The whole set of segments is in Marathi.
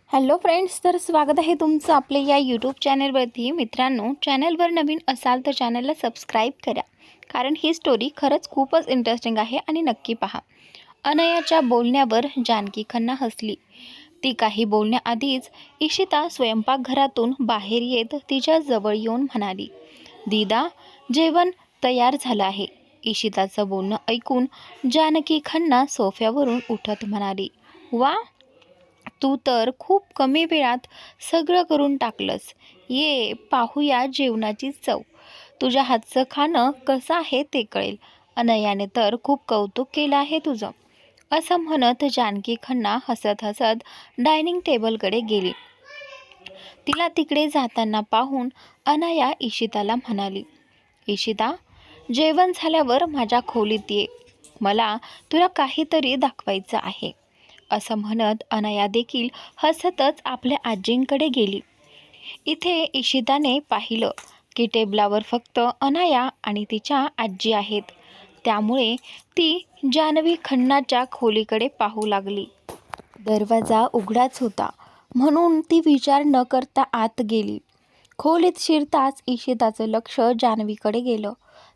हॅलो फ्रेंड्स, तर स्वागत आहे तुमचं आपल्या या यूट्यूब चॅनलवरती. मित्रांनो, चॅनलवर नवीन असाल तर चॅनलला सबस्क्राईब करा, कारण ही स्टोरी खरंच खूपच इंटरेस्टिंग आहे आणि नक्की पहा. अनयाच्या बोलण्यावर जानकी खन्ना हसली. ती काही बोलण्याआधीच इशिता स्वयंपाकघरातून बाहेर येत तिच्या जवळ येऊन म्हणाली, दीदा, जेवण तयार झालं आहे. इशिताचं बोलणं ऐकून जानकी खन्ना सोफ्यावरून उठत म्हणाली, वा, तू तर खूप कमी वेळात सगळं करून टाकलंस. ये पाहूया जेवणाची चव. तुझ्या हातचं खाणं कसं आहे ते कळेल. अनयाने तर खूप कौतुक केलं आहे तुझं. असं म्हणत जानकी खन्ना हसत हसत डायनिंग टेबलकडे गेली. तिला तिकडे जाताना पाहून अनया इशिताला म्हणाली, इशिता, जेवण झाल्यावर माझ्या खोलीत ये. मला तुला काहीतरी दाखवायचं आहे. असं म्हणत अनया देखील हसतच आपल्या आजींकडे गेली. इथे इशिताने पाहिलं की टेबलावर फक्त अनया आणि तिच्या आजी आहेत. त्यामुळे ती जान्हवी खन्नाच्या खोलीकडे पाहू लागली. दरवाजा उघडाच होता, म्हणून ती विचार न करता आत गेली. खोलीत शिरताच इशिताचं लक्ष जान्हवीकडे गेलं.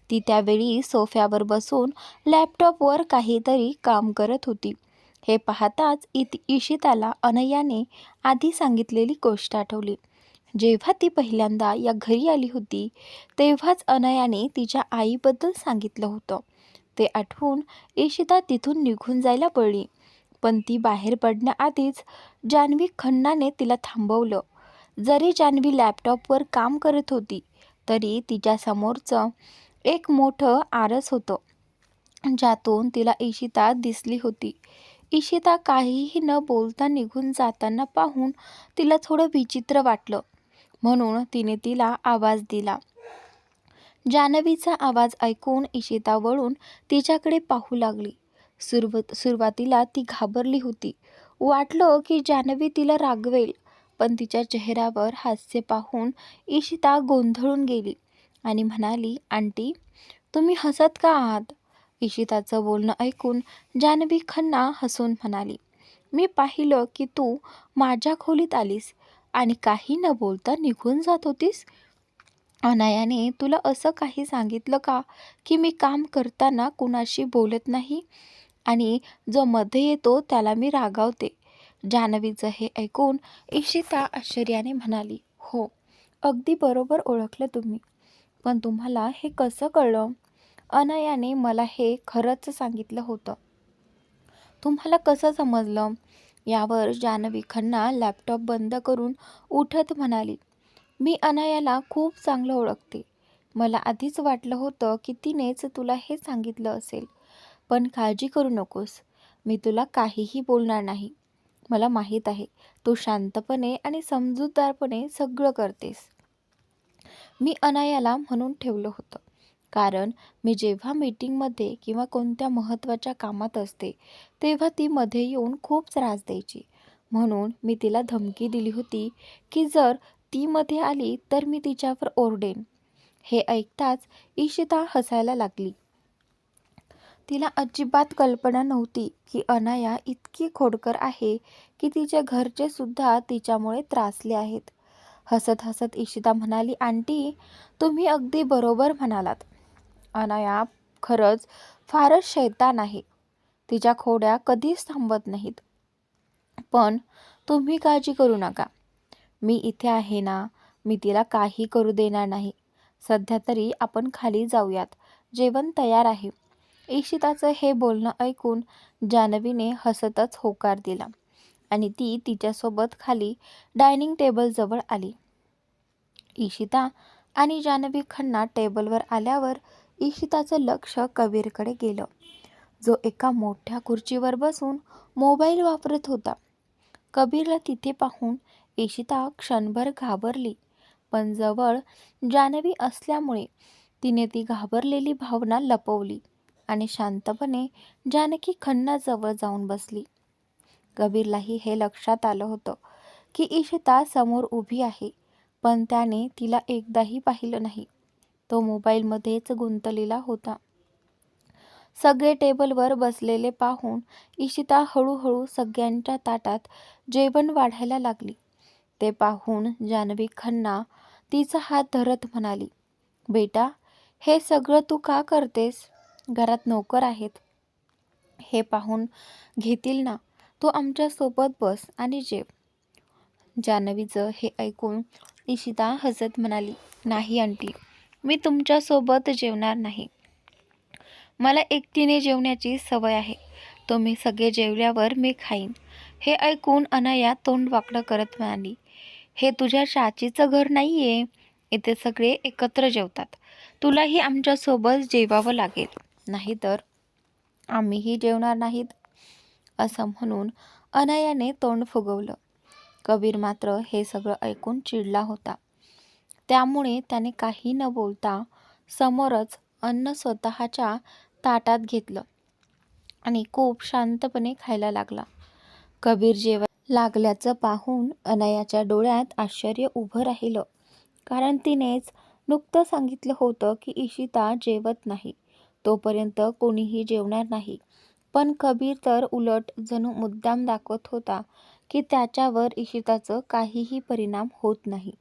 ती त्यावेळी सोफ्यावर बसून लॅपटॉपवर काहीतरी काम करत होती. हे पाहताच इशिताला अनयाने आधी सांगितलेली गोष्ट आठवली. जेव्हा ती पहिल्यांदा या घरी आली होती तेव्हाच अनयाने तिच्या आईबद्दल सांगितलं होतं. ते आठवून इशिता तिथून निघून जायला पडली, पण ती बाहेर पडण्याआधीच जान्हवी खन्नाने तिला थांबवलं. जरी जान्हवी लॅपटॉपवर काम करत होती तरी तिच्यासमोरचं एक मोठं आरस होतं, ज्यातून तिला इशिता दिसली होती. इशिता काहीही न बोलता निघून जाताना पाहून तिला थोडं विचित्र वाटलं, म्हणून तिने तिला आवाज दिला. जान्हवीचा आवाज ऐकून इशिता वळून तिच्याकडे पाहू लागली. सुरुवातीला ती घाबरली होती. वाटलं की जान्हवी तिला रागवेल, पण तिच्या चेहऱ्यावर हास्य पाहून इशिता गोंधळून गेली आणि म्हणाली, आंटी, तुम्ही हसत का आहात? इशिताचं बोलणं ऐकून जान्हवी खन्ना हसून म्हणाली, मी पाहिलं की तू माझ्या खोलीत आलीस आणि काही न बोलता निघून जात होतीस. अनायाने तुला असं काही सांगितलं का की मी काम करताना कुणाशी बोलत नाही आणि जो मध्ये येतो त्याला मी रागावते? जान्हवीचं हे ऐकून इशिता आश्चर्याने म्हणाली, हो, अगदी बरोबर ओळखलं तुम्ही. पण तुम्हाला हे कसं कळलं? अनयाने मला हे खरंच सांगितलं होतं. तुम्हाला कसं समजलं? यावर जान्हवी खन्ना लॅपटॉप बंद करून उठत म्हणाली, मी अनयाला खूप चांगलं ओळखते. मला आधीच वाटलं होतं की तिनेच तुला हे सांगितलं असेल. पण काळजी करू नकोस, मी तुला काहीही बोलणार नाही. मला माहीत आहे तू शांतपणे आणि समजूतदारपणे सगळं करतेस. मी अनायाला म्हणून ठेवलं होतं, कारण मी जेव्हा मीटिंगमध्ये किंवा कोणत्या महत्त्वाच्या कामात असते तेव्हा ती मध्ये येऊन खूप त्रास द्यायची. म्हणून मी तिला धमकी दिली होती की जर ती मध्ये आली तर मी तिच्यावर ओरडेन. हे ऐकताच इशिता हसायला लागली. तिला अजिबात कल्पना नव्हती की अनाया इतकी खोडकर आहे की तिच्या घरचे सुद्धा तिच्यामुळे त्रासले आहेत. हसत हसत इशिता म्हणाली, आंटी, तुम्ही अगदी बरोबर म्हणालात. अनाया खरंच फारच शैतान आहे. तिच्या खोड्या कधीच थांबत नाहीत. पण तुम्ही काळजी करू नका, मी इथे आहे ना. मी तिला काही करू देणार नाही. सध्या तरी आपण खाली जाऊयात, जेवण तयार आहे. इशिताचं हे बोलणं ऐकून जान्हवीने हसतच होकार दिला आणि ती तिच्यासोबत खाली डायनिंग टेबलजवळ आली. इशिता आणि जान्हवी खन्ना टेबलवर आल्यावर इशिताचं लक्ष कबीरकडे गेलं, जो एका मोठ्या खुर्चीवर बसून मोबाईल वापरत होता. कबीरला तिथे पाहून इशिता क्षणभर घाबरली, पण जवळ जान्हवी असल्यामुळे तिने ती घाबरलेली भावना लपवली आणि शांतपणे जानकी खन्नाजवळ जाऊन बसली. कबीरलाही हे लक्षात आलं होतं की इशिता समोर उभी आहे, पण त्याने तिला एकदाही पाहिलं नाही. तो मोबाईलमध्येच गुंतलेला होता. सगळे टेबलवर बसलेले पाहून इशिता हळूहळू सगळ्यांच्या ताटात जेवण वाढायला लागली. ते पाहून जान्हवी खन्ना तिचा हात धरत म्हणाली, बेटा, हे सगळं तू का करतेस? घरात नोकर आहेत, हे पाहून घेतील ना. तू आमच्यासोबत बस आणि जेव. जान्हवीचं हे ऐकून इशिता हसत म्हणाली, नाही आंटी, मी तुमच्यासोबत जेवणार नाही. मला एकटीने जेवण्याची सवय आहे. तुम्ही सगळे जेवल्यावर मी खाईन. हे ऐकून अनाया तोंड वाकडं करत म्हणाली, हे तुझ्या चाचीचं घर नाहीये. इथे सगळे एकत्र जेवतात. तुलाही आमच्यासोबत जेवावं लागेल, नाहीतर आम्हीही जेवणार नाहीत. असं म्हणून अनायाने तोंड फुगवलं. कबीर मात्र हे सगळं ऐकून चिडला होता. त्यामुळे त्याने काही न बोलता समोरच अन्न स्वतःच्या ताटात घेतलं आणि खूप शांतपणे खायला लागला. कबीर जेवायला लागल्याचं पाहून अनायाच्या डोळ्यात आश्चर्य उभं राहिलं. कारण तिनेच नुकतं सांगितलं होतं की इशिता जेवत नाही तोपर्यंत कोणीही जेवणार नाही. पण कबीर तर उलट जणू मुद्दाम दाखवत होता की त्याच्यावर इशिताचं काहीही परिणाम होत नाही.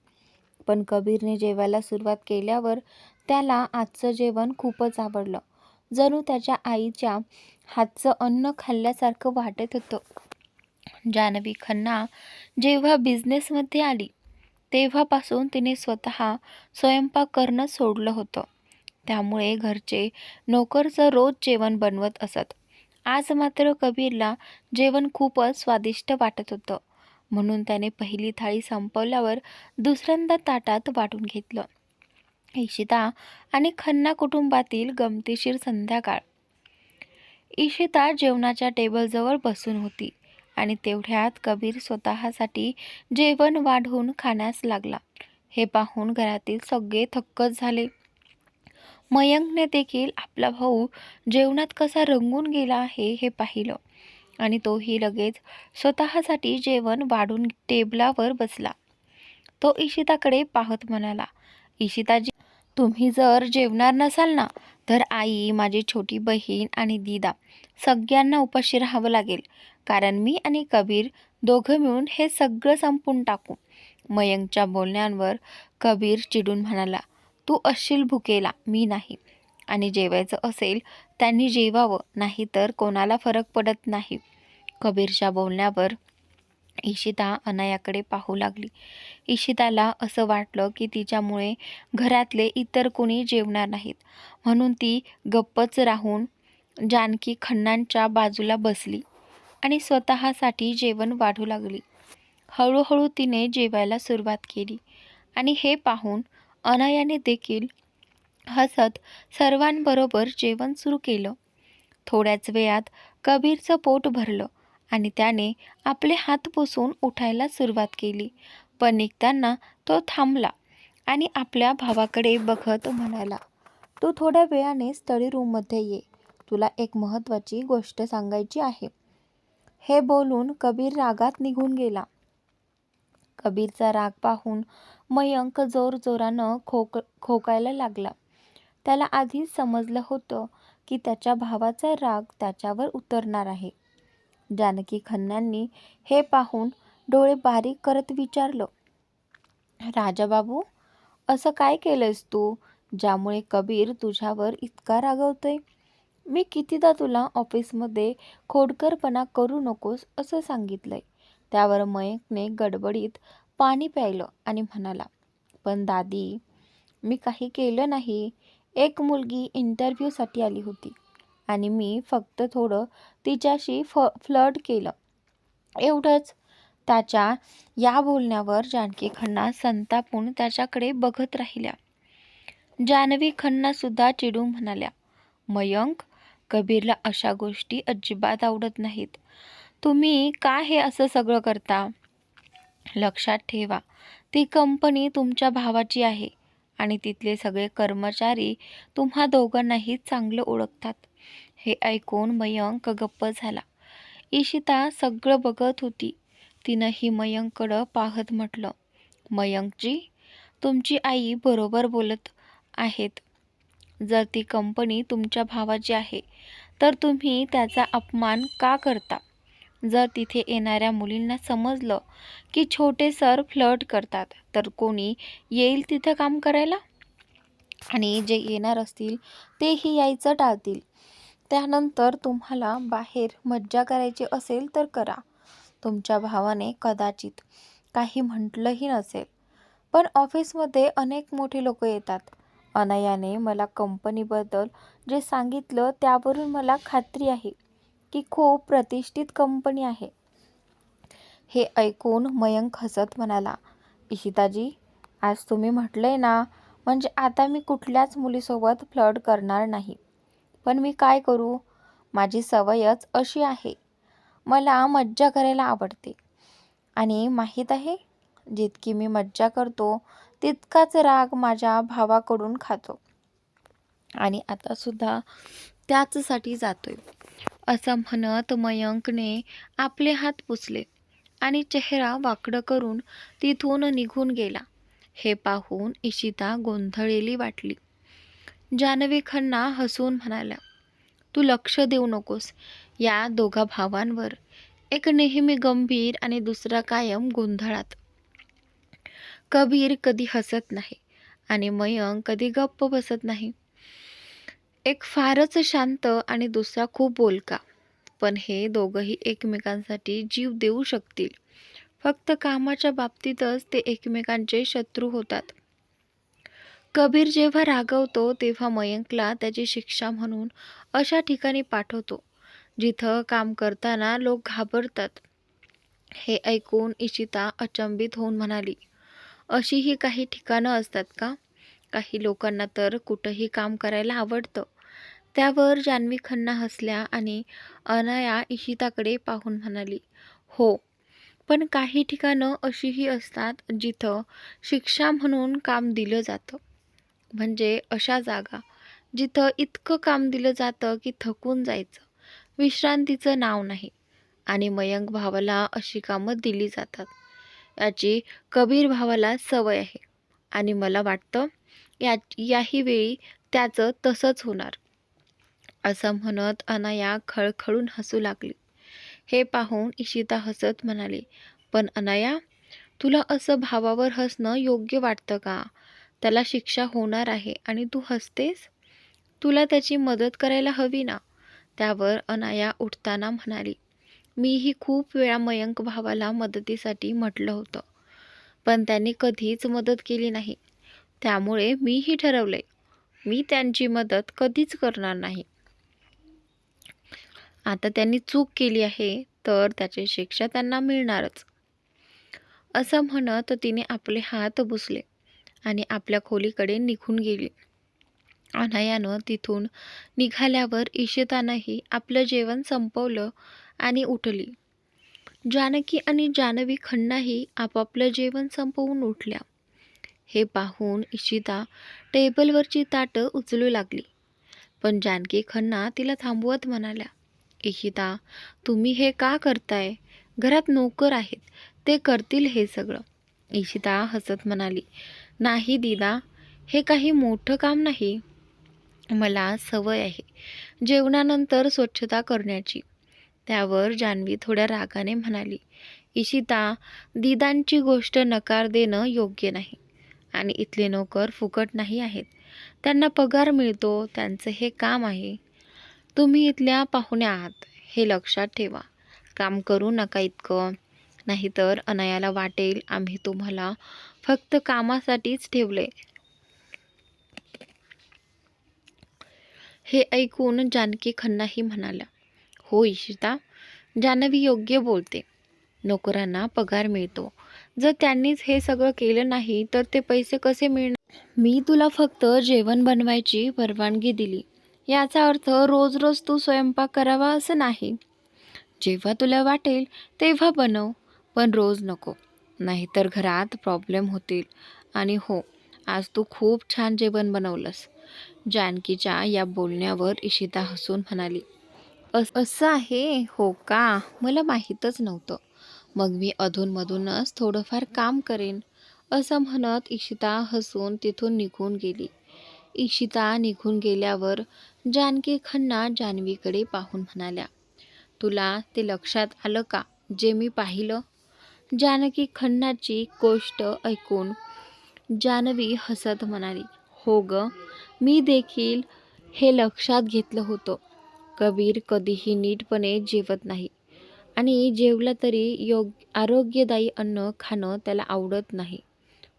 पण कबीरने जेवायला सुरुवात केल्यावर त्याला आजचं जेवण खूपच आवडलं. जणू त्याच्या आईच्या हातचं अन्न खाल्ल्यासारखं वाटत होतं. जान्हवी खन्ना जेव्हा बिझनेसमध्ये आली तेव्हापासून तिने स्वतः स्वयंपाक करणं सोडलं होतं. त्यामुळे घरचे नोकरचं रोज जेवण बनवत असत. आज मात्र कबीरला जेवण खूपच स्वादिष्ट वाटत होतं. म्हणून त्याने पहिली थाळी संपवल्यावर दुसऱ्यांदा ताटात वाटून घेतलं. इशिता आणि खन्ना कुटुंबातील गमतीशीर संध्याकाळ. इशिता जेवणाच्या टेबलजवळ बसून होती आणि तेवढ्यात कबीर स्वतःसाठी जेवण वाढवून खाण्यास लागला. हे पाहून घरातील सगळे थक्कच झाले. मयंकने देखील आपला भाऊ जेवणात कसा रंगून गेला आहे हे पाहिलं आणि तोही लगेच स्वतःसाठी जेवण वाढून टेबलावर बसला. तो इशिताकडे पाहत म्हणाला, इशिताजी, तुम्ही जर जेवणार नसाल ना तर आई, माझी छोटी बहीण आणि दीदा सगळ्यांना उपाशी राहावं लागेल. कारण मी आणि कबीर दोघं मिळून हे सगळं संपून टाकू. मयंकच्या बोलण्यावर कबीर चिडून म्हणाला, तू असशील भुकेला, मी नाही. आणि जेवायचं असेल त्यांनी जेवावं, नाही तर कोणाला फरक पडत नाही. कबीरच्या बोलण्यावर इशिता अनायाकडे पाहू लागली. इशिताला असं वाटलं की तिच्यामुळे घरातले इतर कोणी जेवणार नाहीत, म्हणून ती गप्पच राहून जानकी खन्नांच्या बाजूला बसली आणि स्वतःसाठी जेवण वाढू लागली. हळूहळू तिने जेवायला सुरुवात केली आणि हे पाहून अनायाने देखील हसत सर्वांबरोबर जेवण सुरू केलं. थोड्याच वेळात कबीरचं पोट भरलं आणि त्याने आपले हात पुसून उठायला सुरुवात केली. पण निघताना तो थांबला आणि आपल्या भावाकडे बघत म्हणाला, तू थोड्या वेळाने स्टडी रूममध्ये ये, तुला एक महत्त्वाची गोष्ट सांगायची आहे. हे बोलून कबीर रागात निघून गेला. कबीरचा राग पाहून मयंक जोरजोरानं खोकायला लागला. त्याला आधीच समजलं होतं की त्याच्या भावाचा राग त्याच्यावर उतरणार आहे. जानकी खन्नांनी हे पाहून डोळे बारीक करत विचारलं, राजाबाबू, असं काय केलंयस तू ज्यामुळे कबीर तुझ्यावर इतका रागवतोय? मी कितीदा तुला ऑफिसमध्ये खोडकरपणा करू नकोस असं सांगितलंय. त्यावर मयंकने गडबडीत पाणी प्यायलं आणि म्हणाला, पण दादी, मी काही केलं नाही. एक मुलगी इंटरव्ह्यूसाठी आली होती आणि मी फक्त थोडं तिच्याशी फ्लर्ट केलं, एवढंच. त्याच्या या बोलण्यावर जानकी खन्ना संतापून त्याच्याकडे बघत राहिल्या. जान्हवी खन्नासुद्धा चिडून म्हणाल्या, मयंक, कबीरला अशा गोष्टी अजिबात आवडत नाहीत. तुम्ही का हे असं सगळं करता? लक्षात ठेवा, ती कंपनी तुमच्या भावाची आहे आणि तिथले सगळे कर्मचारी तुम्हा दोघांनाही चांगलं ओळखतात. हे ऐकून मयंक गप्प झाला. इशिता सगळं बघत होती. तिनंही मयंककडं पाहत म्हटलं, मयंकजी, तुमची आई बरोबर बोलत आहेत. जर ती कंपनी तुमच्या भावाची आहे तर तुम्ही त्याचा अपमान का करता? जर तिथे येणाऱ्या मुलींना समजलं की छोटे सर फ्लर्ट करतात तर कोणी येईल तिथं काम करायला? आणि जे येणार असतील तेही यायचं टाळतील. त्यानंतर तुम्हाला बाहेर मज्जा करायची असेल तर करा. तुमच्या भावाने कदाचित काही म्हटलंही नसेल, पण ऑफिसमध्ये अनेक मोठे लोक येतात. अनयाने मला कंपनीबद्दल जे सांगितलं त्यावरून मला खात्री आहे की खूप प्रतिष्ठित कंपनी आहे. हे ऐकून मयंक हसत म्हणाला, इशिताजी, आज तुम्ही म्हटलंय ना, म्हणजे आता मी कुठल्याच मुलीसोबत फ्लर्ट करणार नाही. पण मी काय करू? माझी सवयच अशी आहे. मला मज्जा करायला आवडते. आणि माहीत आहे, जितकी मी मज्जा करतो तितकाच राग माझ्या भावाकडून खातो. आणि आतासुद्धा त्याचसाठी जातोय. असं म्हणत मयंकने आपले हात पुसले आणि चेहरा वाकडं करून तिथून निघून गेला. हे पाहून इशिता गोंधळलेली वाटली. जान्हवी खन्ना हसून म्हणाल्या, तू लक्ष देऊ नकोस या दोघा भावांवर. एक नेहमी गंभीर आणि दुसरा कायम गोंधळात. कबीर कधी हसत नाही आणि मयंक कधी गप्प बसत नाही. एक फारच शांत आणि दुसरा खूप बोलका. पण हे दोघंही एकमेकांसाठी जीव देऊ शकतील. फक्त कामाच्या बाबतीतच ते एकमेकांचे शत्रू होतात. कबीर जेव्हा रागवतो तेव्हा मयंकला त्याची शिक्षा म्हणून अशा ठिकाणी पाठवतो जिथं काम करताना लोक घाबरतात. हे ऐकून इशिता अचंबित होऊन म्हणाली, अशीही काही ठिकाणं असतात का? काही लोकांना तर कुठंही काम करायला आवडतं. त्यावर जान्हवी खन्ना हसल्या आणि अनया इशिताकडे पाहून म्हणाली, हो, पण काही ठिकाणं अशीही असतात जिथं शिक्षा म्हणून काम दिलं जातं. म्हणजे अशा जागा जिथं इतकं काम दिलं जातं की थकून जायचं, विश्रांतीचं नाव नाही. आणि मयंक भावाला अशी कामं दिली जातात. याची कबीर भावाला सवय आहे आणि मला वाटतं याही वेळी त्याचं तसंच होणार. असं म्हणत अनया खळखळून हसू लागली. हे पाहून इशिता हसत म्हणाली, पण अनया, तुला असं भावावर हसणं योग्य वाटतं का? त्याला शिक्षा होणार आहे आणि तू हसतेस? तुला त्याची मदत करायला हवी ना? त्यावर अनया उठताना म्हणाली, मीही खूप वेळा मयंक भावाला मदतीसाठी म्हटलं होतं, पण त्यांनी कधीच मदत केली नाही. त्यामुळे मीही ठरवलंय, मी त्यांची मदत कधीच करणार नाही. आता त्यांनी चूक केली आहे तर त्याची शिक्षा त्यांना मिळणारच. असं म्हणत तिने आपले हात बुसले आणि आपल्या खोलीकडे निघून गेली. अनयानं तिथून निघाल्यावर इशितानंही आपलं जेवण संपवलं आणि उठली. जानकी आणि जान्हवी खन्नाही आपापलं जेवण संपवून उठल्या. हे पाहून इशिता टेबलवरची ताटं उचलू लागली, पण जानकी खन्ना तिला थांबवत म्हणाल्या, इशिता, तुम्ही हे का करताय? घरात नोकर आहेत, ते करतील हे सगळं. इशिता हसत म्हणाली, नाही दीदा, हे काही मोठं काम नाही. मला सवय आहे जेवणानंतर स्वच्छता करण्याची. त्यावर जान्हवी थोड्या रागाने म्हणाली, इशिता, दीदांची गोष्ट नकार देणं योग्य नाही. आणि इथले नोकर फुकट नाही आहेत. त्यांना पगार मिळतो, त्यांचं हे काम आहे. तुम्ही इथल्या पाहुण्या आहात, हे लक्षात ठेवा. काम करू नका इतकं, नाहीतर अनयाला वाटेल आम्ही तुम्हाला फक्त कामासाठीच ठेवले. हे ऐकून जानकी खन्नाही म्हणाल्या, हो इशिता, जान्हवी योग्य बोलते. नोकरांना पगार मिळतो. जर त्यांनीच हे सगळं केलं नाही तर ते पैसे कसे मिळणार? मी तुला फक्त जेवण बनवायची परवानगी दिली. याचा अर्थ रोज रोज तू स्वयंपाक करावा असं नाही. जेव्हा तुला वाटेल तेव्हा बनव, पण रोज नको. नाहीतर घरात प्रॉब्लेम होतील. आणि हो, आज तू खूप छान जेवण बनवलंस. जानकीच्या या बोलण्यावर इशिता हसून म्हणाली, असं आहे हो का? मला माहीतच नव्हतं. मग मी अधूनमधूनच थोडंफार काम करेन. असं म्हणत इशिता हसून तिथून निघून गेली. इशिता निघून गेल्यावर जानकी खन्ना जान्हवीकडे पाहून म्हणाल्या, तुला ते लक्षात आलं का जे मी पाहिलं? जानकी खन्नाची गोष्ट ऐकून जान्हवी हसत म्हणाली, हो ग, मी देखील हे लक्षात घेतलं होतं. कबीर कधीही नीटपणे जेवत नाही आणि जेवला तरी आरोग्यदायी अन्न खाणं त्याला आवडत नाही.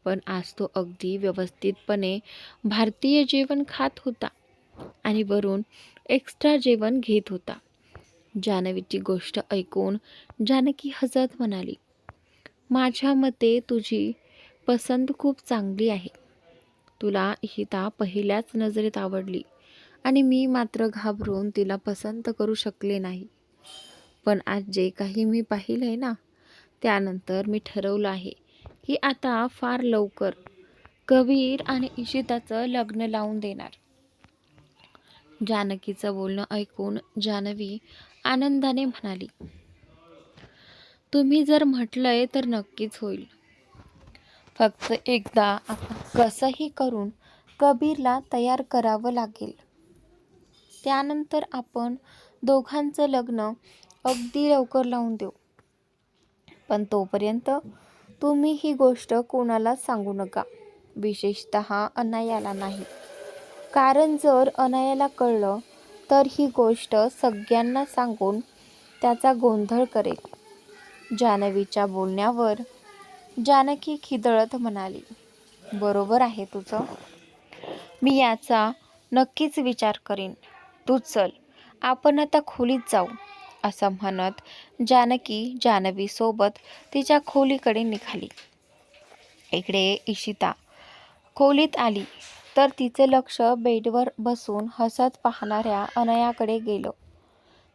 पण आज तो अगदी व्यवस्थितपणे भारतीय जेवण खात होता आणि वरून एक्स्ट्रा जेवण घेत होता. जान्हवीची गोष्ट ऐकून जानकी हसत म्हणाली, माझ्या मते तुझी पसंत खूप चांगली आहे. तुला इशिता पहिल्याच नजरेत आवडली आणि मी मात्र घाबरून तिला पसंत करू शकले नाही. पण आज जे काही मी पाहिलंय ना, त्यानंतर मी ठरवलं आहे की आता फार लवकर कबीर आणि इशिताचं लग्न लावून देणार. जानकीचं बोलणं ऐकून जान्हवी आनंदाने म्हणाली, तुम्ही जर म्हटलंय तर नक्कीच होईल. फक्त एकदा आपण कसंही करून कबीरला तयार करावं लागेल. त्यानंतर आपण दोघांचं लग्न अगदी लवकर लावून देऊ. पण तोपर्यंत तुम्ही ही गोष्ट कोणालाच सांगू नका, विशेषतः अनायाला नाही. कारण जर अनायाला कळलं तर ही गोष्ट सगळ्यांना सांगून त्याचा गोंधळ करेल. जान्हवीच्या बोलण्यावर जानकी खिदळत म्हणाली, बरोबर आहे तुझं. मी याचा नक्कीच विचार करीन. तू चल, आपण आता खोलीत जाऊ. असं म्हणत जानकी जान्हवीसोबत तिच्या खोलीकडे निघाली. इकडे इशिता खोलीत आली तर तिचे लक्ष बेडवर बसून हसत पाहणाऱ्या अनयाकडे गेलं.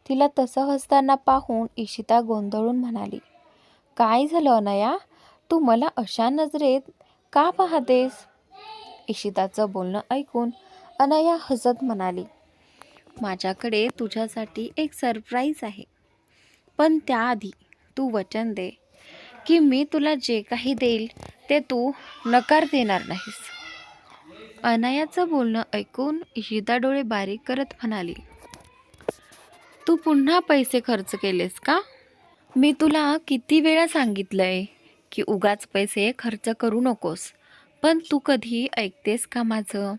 तिला तसं हसताना पाहून इशिता गोंधळून म्हणाली, काय झालं अनया, तू मला अशा नजरेत का पाहतेस? इशिताचं बोलणं ऐकून अनया हसत म्हणाली, माझ्याकडे तुझ्यासाठी एक सरप्राईज आहे. पण त्याआधी तू वचन दे की मी तुला जे काही देईल ते तू नकार देणार नाहीस. अनयाचं बोलणं ऐकून इशिता डोळे बारीक करत म्हणाली, तू पुन्हा पैसे खर्च केलेस का? मी तुला किती वेळा सांगितलंय की उगाच पैसे खर्च करू नकोस, पण तू कधी ऐकतेस का माझं?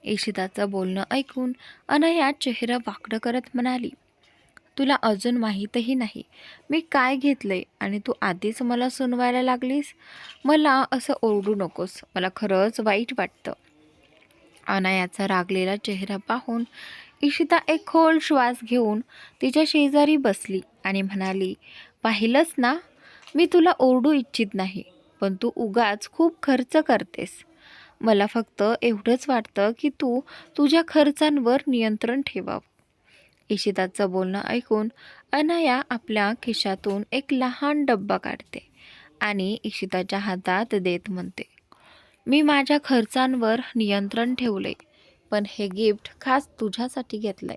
इशिताचं बोलणं ऐकून अनया चेहरा वाकडं करत म्हणाली, तुला अजून माहीतही नाही मी काय घेतलंय आणि तू आधीच मला सुनवायला लागलीस. मला असं ओरडू नकोस, मला खरंच वाईट वाटतं. अनयाचा रागलेला चेहरा पाहून इशिता एक खोल श्वास घेऊन तिच्या शेजारी बसली आणि म्हणाली, पाहिलंस ना, मी तुला ओरडू इच्छित नाही, पण तू उगाच खूप खर्च करतेस. मला फक्त एवढंच वाटतं की तू तुझ्या खर्चांवर नियंत्रण ठेवावं. इशिताचं बोलणं ऐकून अनया आपल्या खिशातून एक लहान डब्बा काढते आणि इशिताच्या हातात देत म्हणते, मी माझ्या खर्चांवर नियंत्रण ठेवलंय, पण हे गिफ्ट खास तुझ्यासाठी घेतलंय.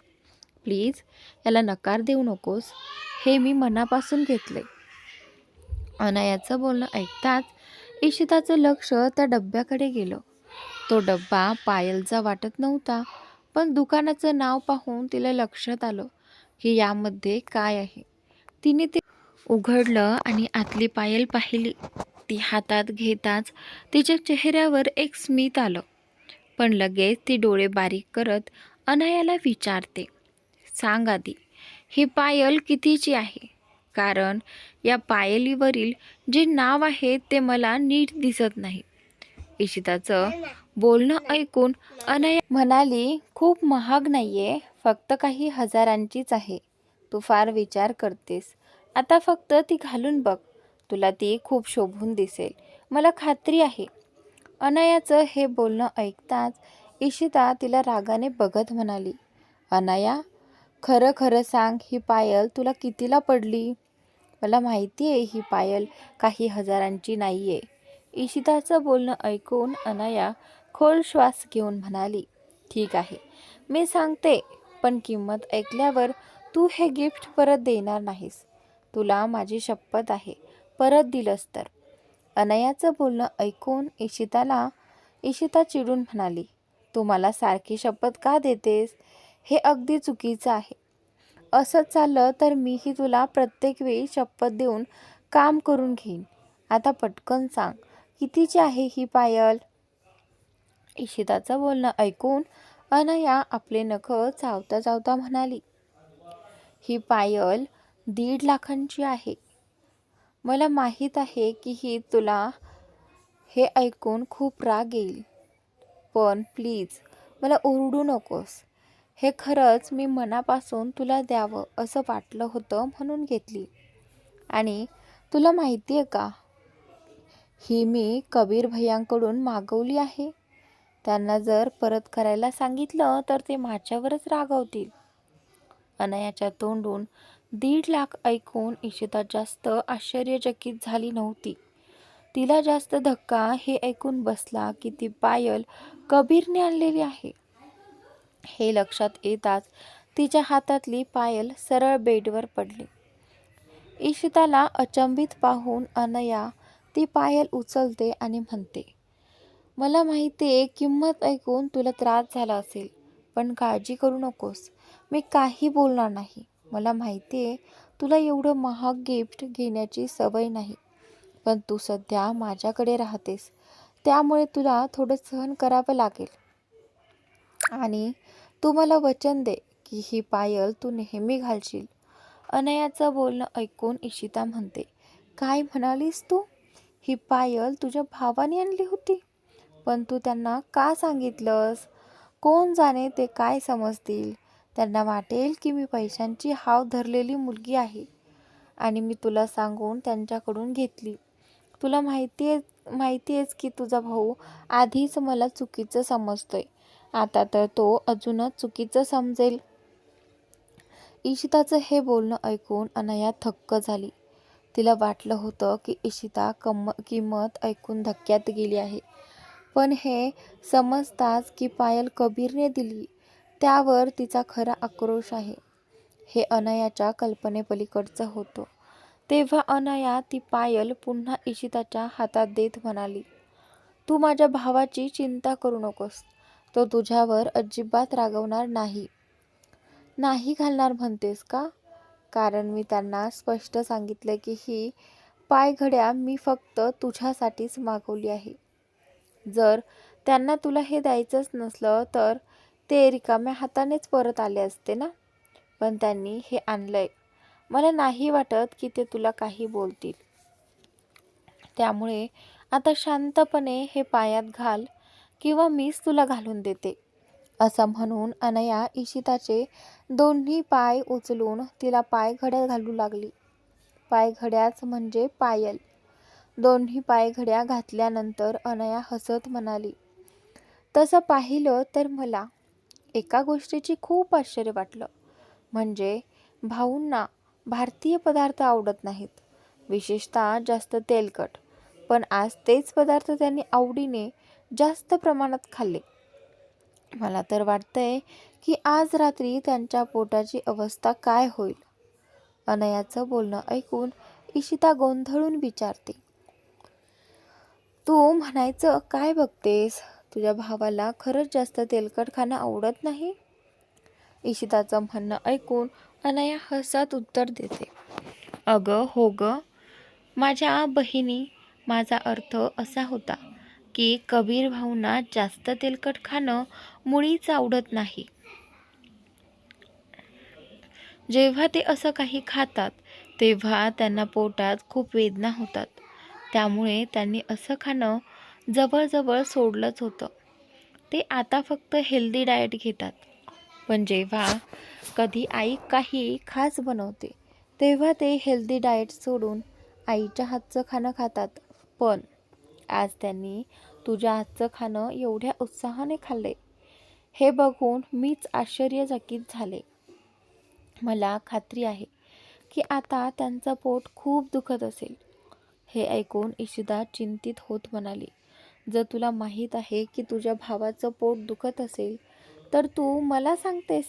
प्लीज याला नकार देऊ नकोस, हे मी मनापासून घेतलंय. अनयाचं बोलणं ऐकताच इशिताचं लक्ष त्या डब्याकडे गेलं. तो डब्बा पायलचा वाटत नव्हता, पण दुकानाचं नाव पाहून तिला लक्षात आलं की यामध्ये काय आहे. तिने ते उघडलं आणि आतली पायल पाहिली. ती हातात घेताच तिच्या चेहऱ्यावर एक स्मित आलं. पण लगेच ती डोळे बारीक करत अनयाला विचारते, सांग आधी, ही पायल कितीची आहे? कारण या पायलीवरील जे नाव आहे ते मला नीट दिसत नाही. इशिताचं बोलणं ऐकून अनया म्हणाली, खूप महाग नाहीये, फक्त काही हजारांचीच आहे. तू फार विचार करतेस. आता फक्त ती घालून बघ, तुला ती खूप शोभून दिसेल, मला खात्री आहे. अनयाचं हे बोलणं ऐकताच इशिता तिला रागाने बघत म्हणाली, अनया, खरं खरं सांग, ही पायल तुला कितीला पडली? मला माहिती आहे ही पायल काही हजारांची नाही आहे. इशिताचं बोलणं ऐकून अनया खोल श्वास घेऊन म्हणाली, ठीक आहे, मी सांगते, पण किंमत ऐकल्यावर तू हे गिफ्ट परत देणार नाहीस. तुला माझी शपथ आहे, परत दिलंस तर. अनयाचं बोलणं ऐकून इशिता चिडून म्हणाली, तू मला सारखी शपथ का देतेस? हे अगदी चुकीचं आहे. असंच चाललं तर मीही तुला प्रत्येक वेळी शपथ देऊन काम करून घेईन. आता पटकन सांग, कितीची आहे ही पायल? इशिताचं बोलणं ऐकून अनया आपले नख चावता चावता म्हणाली, ही पायल 1.5 लाखांची आहे. मला माहीत आहे की तुला हे ऐकून खूप राग येईल, पण प्लीज मला ओरडू नकोस. हे खरंच मी मनापासून तुला द्यावं असं वाटलं होतं म्हणून घेतली. आणि तुला माहिती आहे का, ही मी कबीर भैयांकडून मागवली आहे. त्यांना जर परत करायला सांगितलं तर ते माझ्यावरच रागावतील. अनयाच्या तोंडून 1.5 लाख ऐकून इशिता जास्त आश्चर्यचकित झाली नव्हती. तिला जास्त धक्का हे ऐकून बसला की ती पायल कबीरने आणलेली आहे. हे लक्षात येताच तिच्या हातातली पायल सरळ बेडवर पडली. इशिताला अचंबित पाहून अनया ती पायल उचलते आणि म्हणते, मला माहिती आहे किंमत ऐकून तुला त्रास झाला असेल, पण काळजी करू नकोस. मी काही बोलणार नाही. मला माहिती आहे तुला एवढं महाग गिफ्ट घेण्याची सवय नाही, पण तू सध्या माझ्याकडे राहतेस, त्यामुळे तुला थोडं सहन करावं लागेल. आणि तू मला वचन दे की ही पायल तू नेहमी घालशील. अनयाचं बोलणं ऐकून इशिता म्हणते, काय म्हणालीस तू? ही पायल तुझ्या भावाने आणली होती, पण तू त्यांना का सांगितलंस? कोण जाणे ते काय समजतील? त्यांना वाटेल की मी पैशांची हाव धरलेली मुलगी आहे आणि मी तुला सांगून त्यांच्याकडून घेतली. तुला माहितीयेच की तुझा भाऊ आधीच मला चुकीचं समजतोय, आता तर तो अजूनच चुकीचं समजेल. इशिताचं हे बोलणं ऐकून अनया थक्क झाली. तिला वाटलं होतं की इशिता किंमत ऐकून धक्क्यात गेली आहे, पण हे समजताच की पायल कबीरने दिली त्यावर तिचा खरा आक्रोश आहे, हे अनयाच्या कल्पनेपलीकडचं होतं. तेव्हा अनया ती पायल पुन्हा इशिताच्या हातात देत म्हणाली, तू माझ्या भावाची चिंता करू नकोस. तो तुझ्यावर अजिबात रागवणार नाही. नाही घालणार म्हणतेस का? कारण मी त्यांना स्पष्ट सांगितलं की ही पायघड्या मी फक्त तुझ्यासाठीच मागवली आहे. जर त्यांना तुला हे द्यायचंच नसलं तर ते रिकाम्या हातानेच परत आले असते ना, पण त्यांनी हे आणलंय. मला नाही वाटत की ते तुला काही बोलतील. त्यामुळे आता शांतपणे हे पायात घाल किंवा मीच तुला घालून देते. असं म्हणून अनया इशिताचे दोन्ही पाय उचलून तिला पायघड्या घालू लागली. पायघड्याच म्हणजे पायल. दोन्ही पायघड्या घातल्यानंतर अनया हसत म्हणाली, तसं पाहिलं तर मला एका गोष्टीची खूप आश्चर्य वाटलं. म्हणजे भाऊंना भारतीय पदार्थ आवडत नाहीत, विशेषतः जास्त तेलकट. पण आज तेच पदार्थ त्यांनी आवडीने जास्त प्रमाणात खाल्ले. मला तर वाटतंय की आज रात्री त्यांच्या पोटाची अवस्था काय होईल. अनयाचं बोलणं ऐकून इशिता गोंधळून विचारते, तू म्हणायचं काय बघतेस? तुझ्या भावाला खरंच जास्त तेलकट खाणं आवडत नाही? इशिताचं म्हणणं ऐकून अनया हसत उत्तर देते, अगं हो गं माझ्या बहिणी, माझा अर्थ असा होता की कबीर भाऊंना जास्त तेलकट खाणं मुळीच आवडत नाही. जेव्हा ते असं काही खातात तेव्हा त्यांना पोटात खूप वेदना होतात. त्यामुळे त्यांनी असं खाणं जवळजवळ सोडलंच होतं. ते आता फक्त हेल्दी डाएट घेतात. पण जेव्हा कधी आई काही खास बनवते तेव्हा ते हेल्दी डाएट सोडून आईच्या हातचं खाणं खातात. पण आज त्यांनी तुझ्या हातचं खाणं एवढ्या उत्साहाने खाल्ले हे बघून मीच आश्चर्यचकित झाले. मला खात्री आहे की आता त्यांचं पोट खूप दुखत असेल. हे ऐकून इशिता चिंतित होत म्हणाली, जर तुला माहीत आहे की तुझ्या भावाचं पोट दुखत असेल तर तू मला सांगतेस.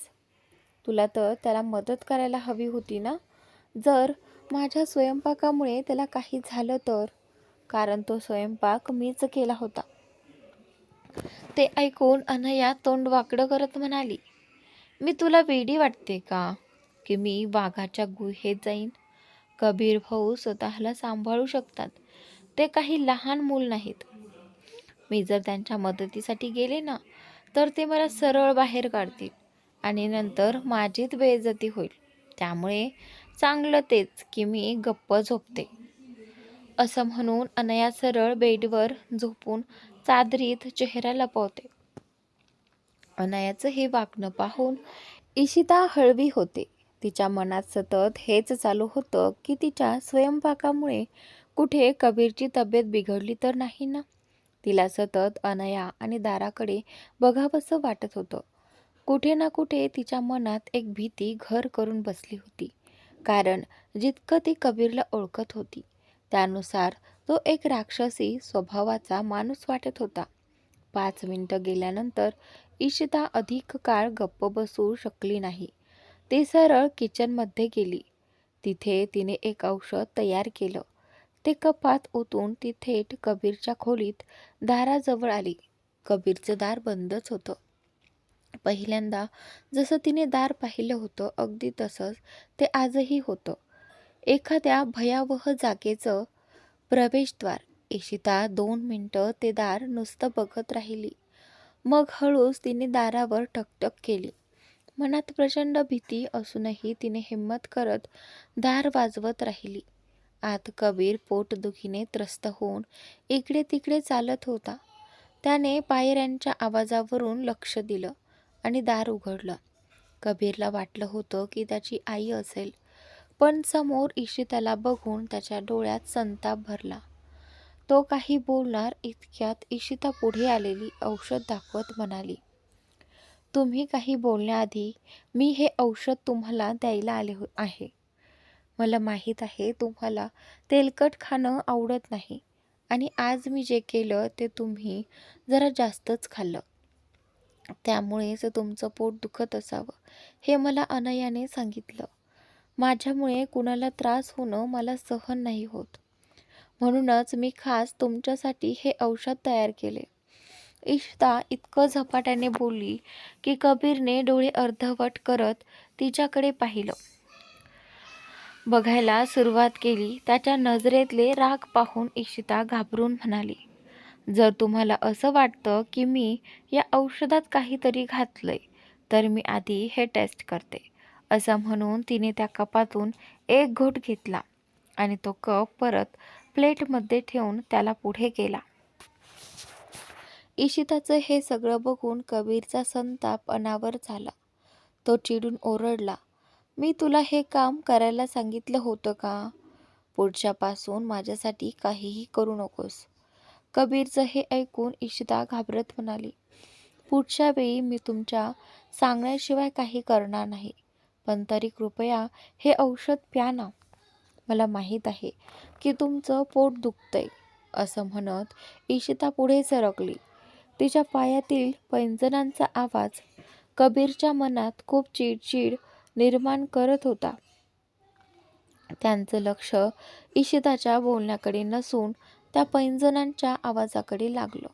तुला तर त्याला मदत करायला हवी होती ना. जर माझ्या स्वयंपाकामुळे त्याला काही झालं तर, कारण तो स्वयंपाक मीच केला होता. ते ऐकून अनया तोंड वाकडं करत म्हणाली, मी तुला वेडी वाटते का की मी वाघाच्या गुहेत जाईन? कबीर भाऊ स्वतःला सांभाळू शकतात, ते काही लहान मूल नाहीत. मी जर त्यांच्या मदतीसाठी गेले ना तर ते मला सरळ बाहेर काढतील आणि नंतर माझीच बेइज्जती होईल. त्यामुळे चांगलं तेच की मी गप्प झोपते. असं म्हणून अनया सरळ बेडवर झोपून चादरीत चेहरा लपवते. अनयाचं हे वागणं पाहून इशिता हळवी होते. तिच्या मनात सतत हेच चालू होतं की तिच्या स्वयंपाकामुळे कुठे कबीरची तब्येत बिघडली तर नाही ना. तिला सतत अनया आणि दाराकडे बघावंसं वाटत होतं. कुठे ना कुठे तिच्या मनात एक भीती घर करून बसली होती. कारण जितकं ती कबीरला ओळखत होती त्यानुसार तो एक राक्षसी स्वभावाचा माणूस वाटत होता. 5 मिनिटं गेल्यानंतर इशिता अधिक काळ गप्प बसू शकली नाही. ती सरळ किचनमध्ये गेली. तिथे तिने एक औषध तयार केलं. ते कपात ओतून ती थेट कबीरच्या खोलीत दाराजवळ आली. कबीरचं दार बंदच होतं. पहिल्यांदा जसं तिने दार पाहिलं होतं अगदी तसंच ते आजही होतं. एखाद्या भयावह जागेचं प्रवेशद्वार. इशिता 2 मिनिटं ते दार नुसतं बघत राहिली. मग हळूच तिने दारावर ठकठक केली. मनात प्रचंड भीती असूनही तिने हिंमत करत दार वाजवत राहिली. आत कबीर पोटदुखीने त्रस्त होऊन इकडे तिकडे चालत होता. त्याने पायऱ्यांच्या आवाजावरून लक्ष दिलं आणि दार उघडलं. कबीरला वाटलं होतं की त्याची आई असेल, पण समोर इशिताला बघून त्याच्या डोळ्यात संताप भरला. तो काही बोलणार इतक्यात इशिता पुढे आलेली औषध दाखवत म्हणाली, तुम्ही काही बोलण्याआधी मी हे औषध तुम्हाला द्यायला आले आहे. मला माहीत आहे तुम्हाला तेलकट खाणं आवडत नाही आणि आज मी जे केलं ते तुम्ही जरा जास्तच खाल्लं. त्यामुळेच तुमचं पोट दुखत असावं हे मला अनयाने सांगितलं. माझ्यामुळे कुणाला त्रास होणं मला सहन नाही होत. म्हणूनच मी खास तुमच्यासाठी हे औषध तयार केले. इशिता इतकं झपाट्याने बोलली की कबीरने डोळे अर्धवट करत तिच्याकडे पाहिलं. बघायला सुरुवात केली. त्याच्या नजरेतले राग पाहून इशिता घाबरून म्हणाली, जर तुम्हाला असं वाटतं की मी या औषधात काहीतरी घातलंय तर मी आधी हे टेस्ट करते. असं म्हणून तिने त्या कपातून एक घोट घेतला आणि तो कप परत प्लेटमध्ये ठेवून त्याला पुढे केला. इशिताचं हे सगळं बघून कबीरचा संताप अनावर झाला. तो चिडून ओरडला, मी तुला हे काम करायला सांगितलं होतं का? पुढच्यापासून माझ्यासाठी काहीही करू नकोस. कबीरचं हे ऐकून इशिता घाबरत म्हणाली, पुढच्या वेळी मी तुमच्या सांगण्याशिवाय काही करणार नाही. पण तरी कृपया हे औषध प्या ना. मला माहीत आहे की तुमचं पोट दुखतंय. असं म्हणत इशिता पुढे सरकली. तिच्या पायातील पैंजणांचा आवाज कबीरच्या मनात खूप चिडचिड निर्माण करत होता. त्यांचं लक्ष इशिताच्या बोलण्याकडे नसून त्या पैंजणांच्या आवाजाकडे लागलं.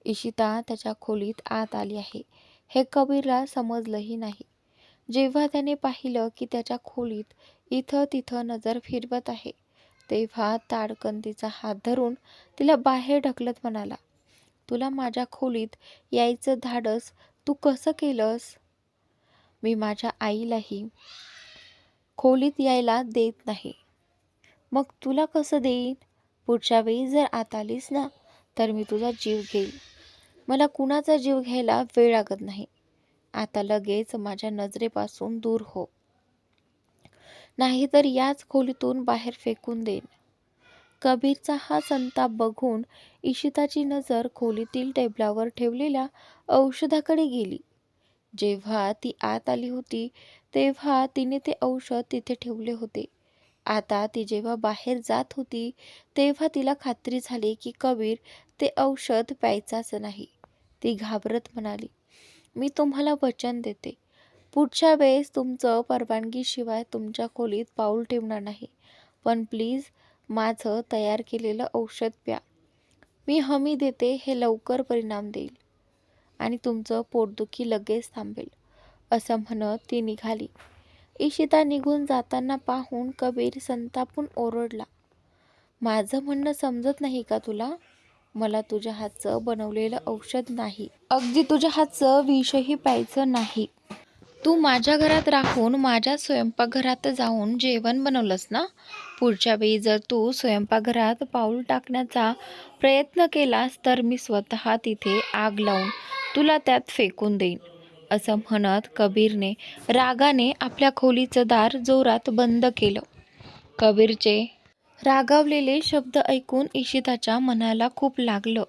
इशिता त्याच्या खोलीत आत आली आहे हे कबीरला समजलंही नाही. जेव्हा त्याने पाहिलं की त्याच्या खोलीत इथं तिथं नजर फिरवत आहे तेव्हा ताडकन तिचा हात धरून तिला बाहेर ढकलत म्हणाला, तुला माझ्या खोलीत यायचं धाडस तू कसं केलंस? मी माझ्या आईलाही खोलीत यायला देत नाही. मग तुला कसं देईन? पुढच्या वेळी जर आत आलीस ना तर मी तुझा जीव घेईल. मला कुणाचा जीव घ्यायला वेळ लागत नाही. आता लगेच माझ्या नजरेपासून दूर हो, नाहीतर याच खोलीतून बाहेर फेकून देईन. कबीरचा हा संताप बघून इशिताची नजर खोलीतील टेबलावर ठेवलेल्या औषधाकडे गेली. जेव्हा ती आत आली होती तेव्हा तिने ते औषध तिथे ठेवले होते. आता ती जेव्हा बाहेर जात होती तेव्हा तिला खात्री झाली की कबीर ते औषध प्यायचाच नाही. ती घाबरत म्हणाली, मी तुम्हाला वचन देते, पुढच्या वेळेस तुमचं परवानगीशिवाय तुमच्या खोलीत पाऊल ठेवणार नाही. पण प्लीज माझं तयार केलेलं औषध प्या. मी हमी देते हे लवकर परिणाम देईल. आणि तुमचं पोटदुखी लगेच थांबेल, असं म्हणत ती निघाली. इशिता निघून जाताना पाहून कबीर संतापून ओरडला, माझं म्हणणं समजत नाही का तुला? मला तुझ्या हातचं बनवलेलं औषध नाही, अगदी तुझ्या हातचं विषही प्यायचं नाही. तू माझ्या घरात राहून माझ्या स्वयंपाकघरात जाऊन जेवण बनवलंस ना? पुढच्या वेळी जर तू स्वयंपाकघरात पाऊल टाकण्याचा प्रयत्न केलास तर मी स्वतः तिथे आग लावून तुला त्यात फेकून देईन, असं म्हणत कबीरने रागाने आपल्या खोलीचं दार जोरात बंद केलं. कबीरचे रागावलेले शब्द ऐकून इशिताच्या मनाला खूप लागलं.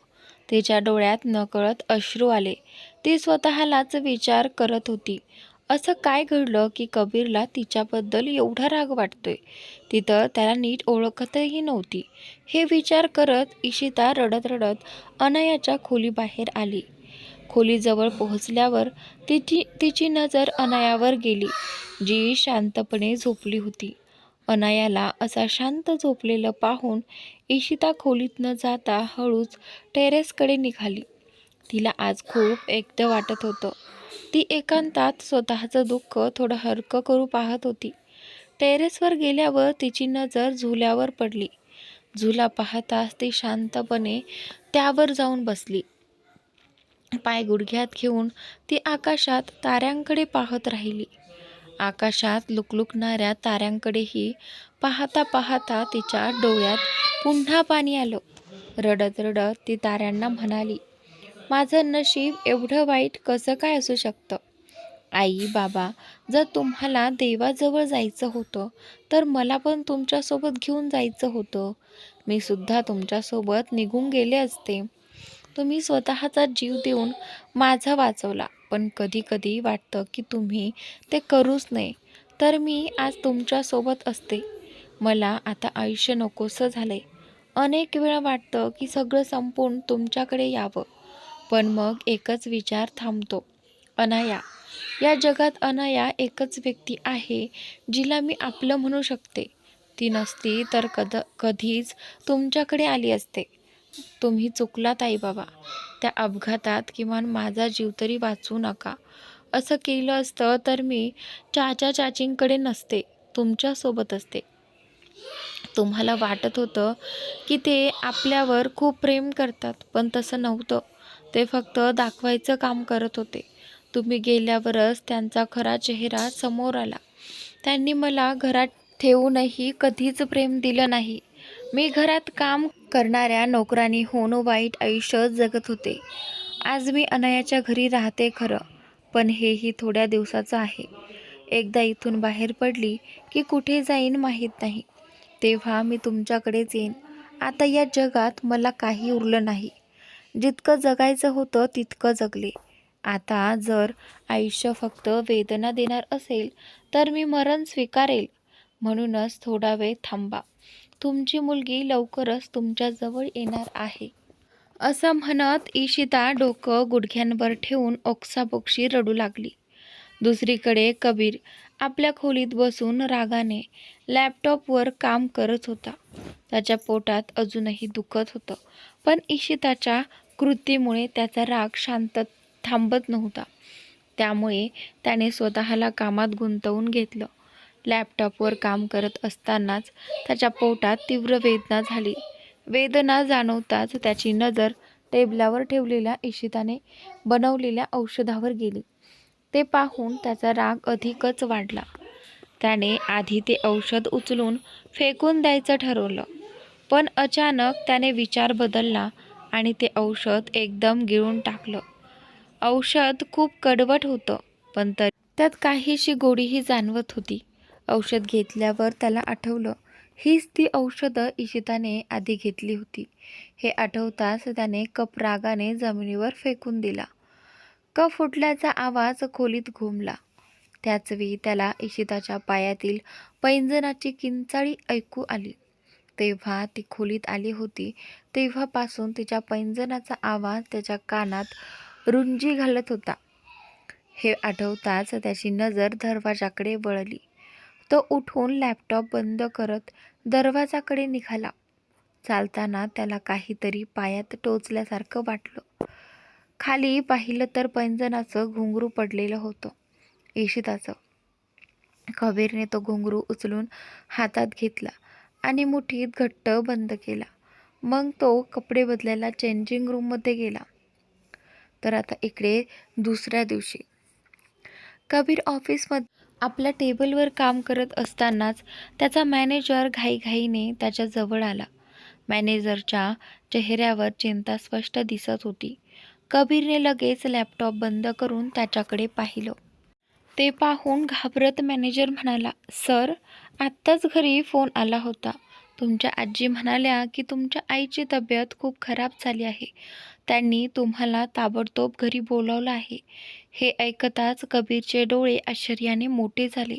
तिच्या डोळ्यात नकळत अश्रू आले. ती स्वतःलाच विचार करत होती, असं काय घडलं की कबीरला तिच्याबद्दल एवढा राग वाटतोय? ती तर त्याला नीट ओळखतही नव्हती. हे विचार करत इशिता रडत रडत अनायाच्या खोलीबाहेर आली. खोलीजवळ पोहोचल्यावर तिची नजर अनायावर गेली, जी शांतपणे झोपली होती. अनायाला असा शांत झोपलेलं पाहून इशिता खोलीत न जाता हळूच टेरेसकडे निघाली. तिला आज खूप एकटं वाटत होतं. ती एकांतात स्वतःचं दुःख थोडं हलकं करू पाहत होती. टेरेसवर गेल्यावर तिची नजर झुल्यावर पडली. झुला पाहताच ती शांतपणे त्यावर जाऊन बसली. पाय गुडघ्यात घेऊन ती आकाशात ताऱ्यांकडे पाहत राहिली. आकाशात लुकलुकणाऱ्या ताऱ्यांकडेही पाहता पाहता तिच्या डोळ्यात पुन्हा पाणी आलं. रडत रडत ती ताऱ्यांना म्हणाली, माझं नशीब एवढं वाईट कसं काय असू शकतं? आई बाबा, जर तुम्हाला देवाजवळ जायचं होतं तर मला पण तुमच्यासोबत घेऊन जायचं होतं. मी सुद्धा तुमच्यासोबत निघून गेले असते. तुम्ही स्वतःचा जीव देऊन माझा वाचवला, पण कधी कधी वाटतं की तुम्ही ते करूच नये, तर मी आज तुमच्यासोबत असते. मला आता आयुष्य नकोसं झालंय. अनेक वेळा वाटतं की सगळं संपून तुमच्याकडे यावं, पण मग एकच विचार थांबतो, अनाया. या जगात अनाया एकच व्यक्ती आहे जिला मी आपलं म्हणू शकते. ती नसती तर कधीच तुमच्याकडे आली असते. तुम्ही चुकलात आई बाबा. त्या अपघातात किमान माझा जीव तरी वाचवू नका. असं केलं असतं तर मी चाचींकडे नसते, तुमच्यासोबत असते. तुम्हाला वाटत होतं की ते आपल्यावर खूप प्रेम करतात, पण तसं नव्हतं. ते फक्त दाखवायचं काम करत होते. तुम्ही गेल्यावरच त्यांचा खरा चेहरा समोर आला. त्यांनी मला घरात ठेवूनही कधीच प्रेम दिलं नाही. मी घरात काम करणाऱ्या नोकरांनीहून वाईट आयुष्य जगत होते. आज मी अनायाच्या घरी राहते खरं, पण हेही थोड्या दिवसाचं आहे. एकदा इथून बाहेर पडली की कुठे जाईन माहीत नाही. तेव्हा मी तुमच्याकडेच येईन. आता या जगात मला काही उरलं नाही. जितकं जगायचं होतं तितकं जगले. आता जर आयुष्य फक्त वेदना देणार असेल तर मी मरण स्वीकारेल. म्हणूनच थोडा वेळ थांबा. तुमची मुलगी लवकरच तुमच्याजवळ येणार आहे. असं म्हणत इशिता डोकं गुडघ्यांवर ठेवून ओक्साबोक्शी रडू लागली. दुसरीकडे कबीर आपल्या खोलीत बसून रागाने लॅपटॉपवर काम करत होता. त्याच्या पोटात अजूनही दुखत होतं, पण इशिताच्या कृतीमुळे त्याचा राग शांत थांबत नव्हता. त्यामुळे त्याने स्वतःला कामात गुंतवून घेतलं. लॅपटॉपवर काम करत असतानाच त्याच्या पोटात तीव्र वेदना झाली. वेदना जाणवताच त्याची नजर टेबलावर ठेवलेल्या इशिताने बनवलेल्या औषधावर गेली. ते पाहून त्याचा राग अधिकच वाढला. त्याने आधी ते औषध उचलून फेकून द्यायचं ठरवलं, पण अचानक त्याने विचार बदलला आणि ते औषध एकदम गिळून टाकलं. औषध खूप कडवट होतं, पण तरी त्यात काहीशी गोडीही जाणवत होती. औषध घेतल्यावर त्याला आठवलं, हीच ती औषधं इशिताने आधी घेतली होती. हे आठवताच त्याने कप रागाने जमिनीवर फेकून दिला. कप फुटल्याचा आवाज खोलीत घुमला. त्याचवेळी त्याला इशिताच्या पायातील पैंजणाची किंचाळी ऐकू आली. तेव्हा ती खोलीत आली होती तेव्हापासून तिच्या पैंजणाचा आवाज त्याच्या कानात रुंजी घालत होता. हे आठवताच त्याची नजर दरवाजाकडे वळली. तो उठून लॅपटॉप बंद करत दरवाजाकडे निघाला. चालताना त्याला काहीतरी पायात टोचल्यासारखं वाटलं. खाली पाहिलं तर पैंजणाचं घुंगरू पडलेलं होतं इशिताचं. कबीरने तो घुंगरू उचलून हातात घेतला आणि मुठीत घट्ट बंद केला. मग तो कपडे बदलायला चेंजिंग रूममध्ये गेला. तर आता इकडे दुसऱ्या दिवशी कबीर ऑफिसमध्ये आपल्या टेबलवर काम करत असतानाच त्याचा मॅनेजर घाईघाईने त्याच्या जवळ आला. मॅनेजरच्या चेहऱ्यावर चिंता स्पष्ट दिसत होती. कबीरने लगेच लॅपटॉप बंद करून त्याच्याकडे पाहिलं. ते पाहून घाबरत मॅनेजर म्हणाला, "सर, आत्ताच घरी फोन आला होता. तुमच्या आजी म्हणाल्या की तुमच्या आईची तब्येत खूप खराब झाली आहे. त्यांनी तुम्हाला ताबडतोब घरी बोलावलं आहे." हे ऐकताच कबीरचे डोळे आश्चर्याने मोठे झाले.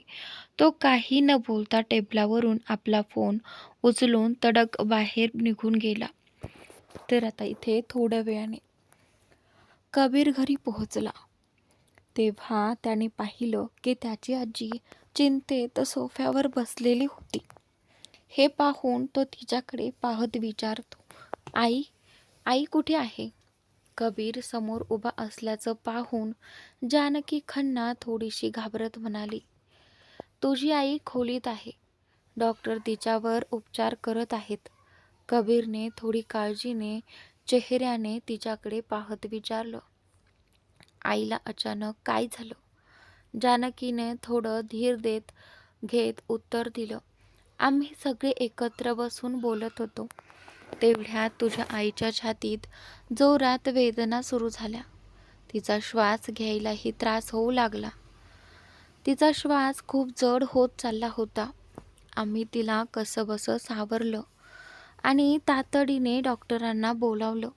तो काही न बोलता टेबलावरून आपला फोन उचलून तडक बाहेर निघून गेला. तर आता इथे थोड्या वेळाने कबीर घरी पोहोचला. तेव्हा त्याने पाहिलं की त्याची आजी चिंतेत सोफ्यावर बसलेली होती. हे पाहून तो तिच्याकडे पाहत विचारतो, "आई, आई कुठे आहे?" कबीर समोर उभा असल्याचं पाहून जानकी खन्ना थोडीशी घाबरत म्हणाली, "तुझी आई खोलीत आहे. डॉक्टर तिच्यावर उपचार करत आहेत." कबीरने थोडी काळजीने चेहऱ्याने तिच्याकडे पाहत विचारलं, "आईला अचानक काय झालं?" जानकीने थोडं धीर घेत उत्तर दिलं, "आम्ही सगळे एकत्र बसून बोलत होतो. तेवढ्यात तुझ्या आईच्या छातीत जोरात वेदना सुरू झाल्या. तिचा श्वास घ्यायलाही त्रास होऊ लागला. तिचा श्वास खूप जड होत चालला होता. आम्ही तिला कसंबसं सावरलं आणि तातडीने डॉक्टरांना बोलावलं."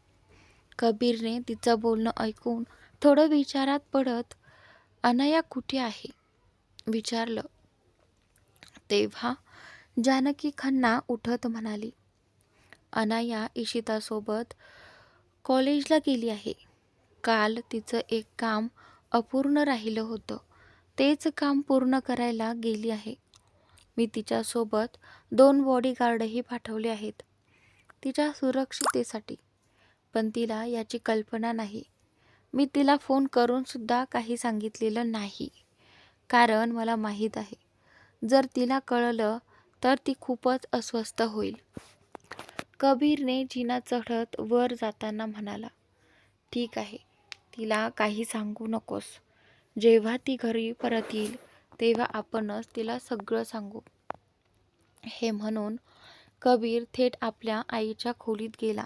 कबीरने तिचं बोलणं ऐकून थोडं विचारात पडत, "अनाया कुठे आहे?" विचारलं. तेव्हा जानकी खन्ना उठत म्हणाली, "अनाया इशितासोबत कॉलेजला गेली आहे. काल तिचं एक काम अपूर्ण राहिलं होतं. तेच काम पूर्ण करायला गेली आहे. मी तिच्यासोबत 2 बॉडीगार्डही पाठवले आहेत तिच्या सुरक्षितेसाठी. पण तिला याची कल्पना नाही. मी तिला फोन करून सुद्धा काही सांगितलेलं नाही. कारण मला माहीत आहे, जर तिला कळलं तर ती खूपच अस्वस्थ होईल." कबीरने जिना चढत वर जाताना म्हणाला, "ठीक आहे, तिला काही सांगू नकोस. जेव्हा ती घरी परत येईल तेव्हा आपणच तिला सगळं सांगू." हे म्हणून कबीर थेट आपल्या आईच्या खोलीत गेला.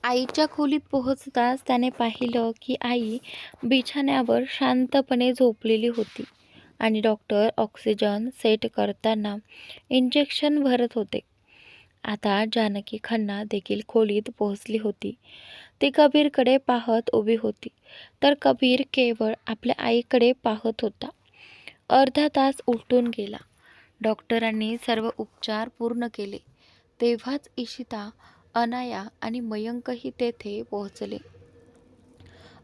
आईच्या खोलीत पोहोचताच त्याने पाहिलं की आई बिछाण्यावर शांतपणे झोपलेली होती आणि डॉक्टर ऑक्सिजन सेट करताना इंजेक्शन भरत होते. आता जानकी खन्ना देखील खोलीत पोहोचली होती. ती कबीरकडे पाहत उभी होती, तर कबीर केवळ आपल्या आईकडे पाहत होता. अर्धा तास उलटून गेला. डॉक्टरांनी सर्व उपचार पूर्ण केले. तेव्हाच इशिता, अनाया आणि मयंकही तेथे पोहोचले.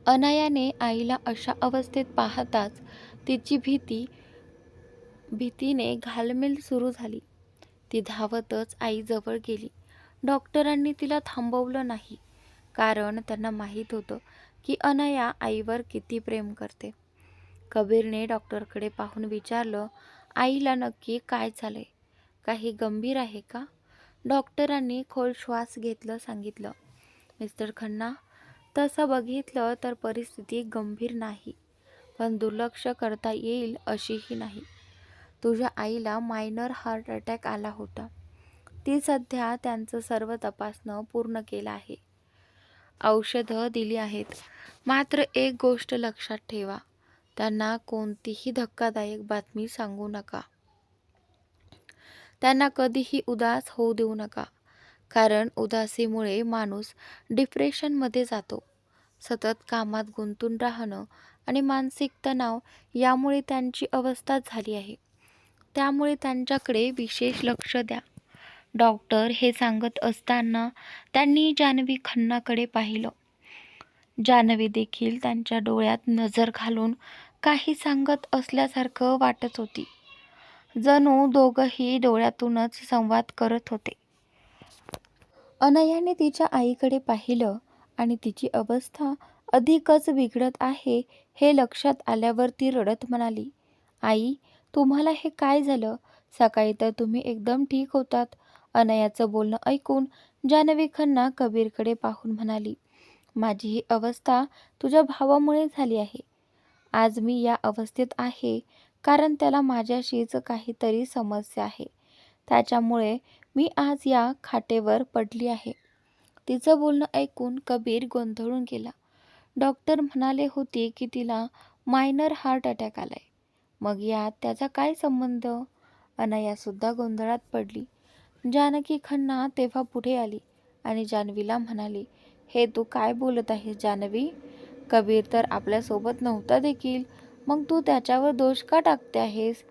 अनायाने आईला अशा अवस्थेत पाहताच तिची भीतीने घालमेल सुरू झाली. ती धावतच आईजवळ गेली. डॉक्टरांनी तिला थांबवलं नाही, कारण त्यांना माहीत होतं की अनाया आईवर किती प्रेम करते. कबीरने डॉक्टरकडे पाहून विचारलं, "आईला नक्की काय झालंय? काही गंभीर आहे का?" डॉक्टरांनी खोल श्वास घेतलं सांगितलं, "मिस्टर खन्ना, तसं बघितलं तर परिस्थिती गंभीर नाही, पण दुर्लक्ष करता येईल अशीही नाही. तुझ्या आईला मायनर हार्ट अटॅक आला होता. ती सध्या त्यांचं सर्व तपासणं पूर्ण केलं आहे. औषधं दिली आहेत. मात्र एक गोष्ट लक्षात ठेवा, त्यांना कोणतीही धक्कादायक बातमी सांगू नका. त्यांना कधीही उदास होऊ देऊ नका, कारण उदासीमुळे माणूस डिप्रेशनमध्ये जातो. सतत कामात गुंतून राहणं आणि मानसिक तणाव यामुळे त्यांची अवस्था झाली आहे. त्यामुळे त्यांच्याकडे विशेष लक्ष द्या." डॉक्टर हे सांगत असताना त्यांनी जान्हवी खन्नाकडे पाहिलं. जान्हवी देखील त्यांच्या डोळ्यात नजर घालून काही सांगत असल्यासारखं वाटत होती. जणू दोघंही डोळ्यातूनच संवाद करत होते. अनयाने तिच्या आईकडे पाहिलं आणि तिची अवस्था अधिकच बिघडत आहे हे लक्षात आल्यावर ती रडत म्हणाली, आई, तुम्हाला हे काय झालं? सकाळी तर तुम्ही एकदम ठीक होतात. अनयाचं बोलणं ऐकून जान्हवी खन्ना कबीरकडे पाहून म्हणाली, माझी ही अवस्था तुझ्या भावामुळे झाली आहे. आज मी या अवस्थेत आहे कारण त्याला माझ्याशीच काहीतरी समस्या आहे. त्याच्यामुळे मी आज या खाटेवर पडली आहे. तिचं बोलणं ऐकून कबीर गोंधळून गेला. डॉक्टर म्हणाले होते की तिला मायनर हार्ट अटॅक आलाय. मग यात त्याचा काय संबंध? अनयासुद्धा गोंधळात पडली. जानकी खन्ना तेव्हा पुढे आली आणि जान्हवीला म्हणाली, हे तू काय बोलत आहेस जान्हवी? कबीर तर आपल्यासोबत नव्हता देखील, मग तू त्याच्यावर दोष का टाकते आहेस?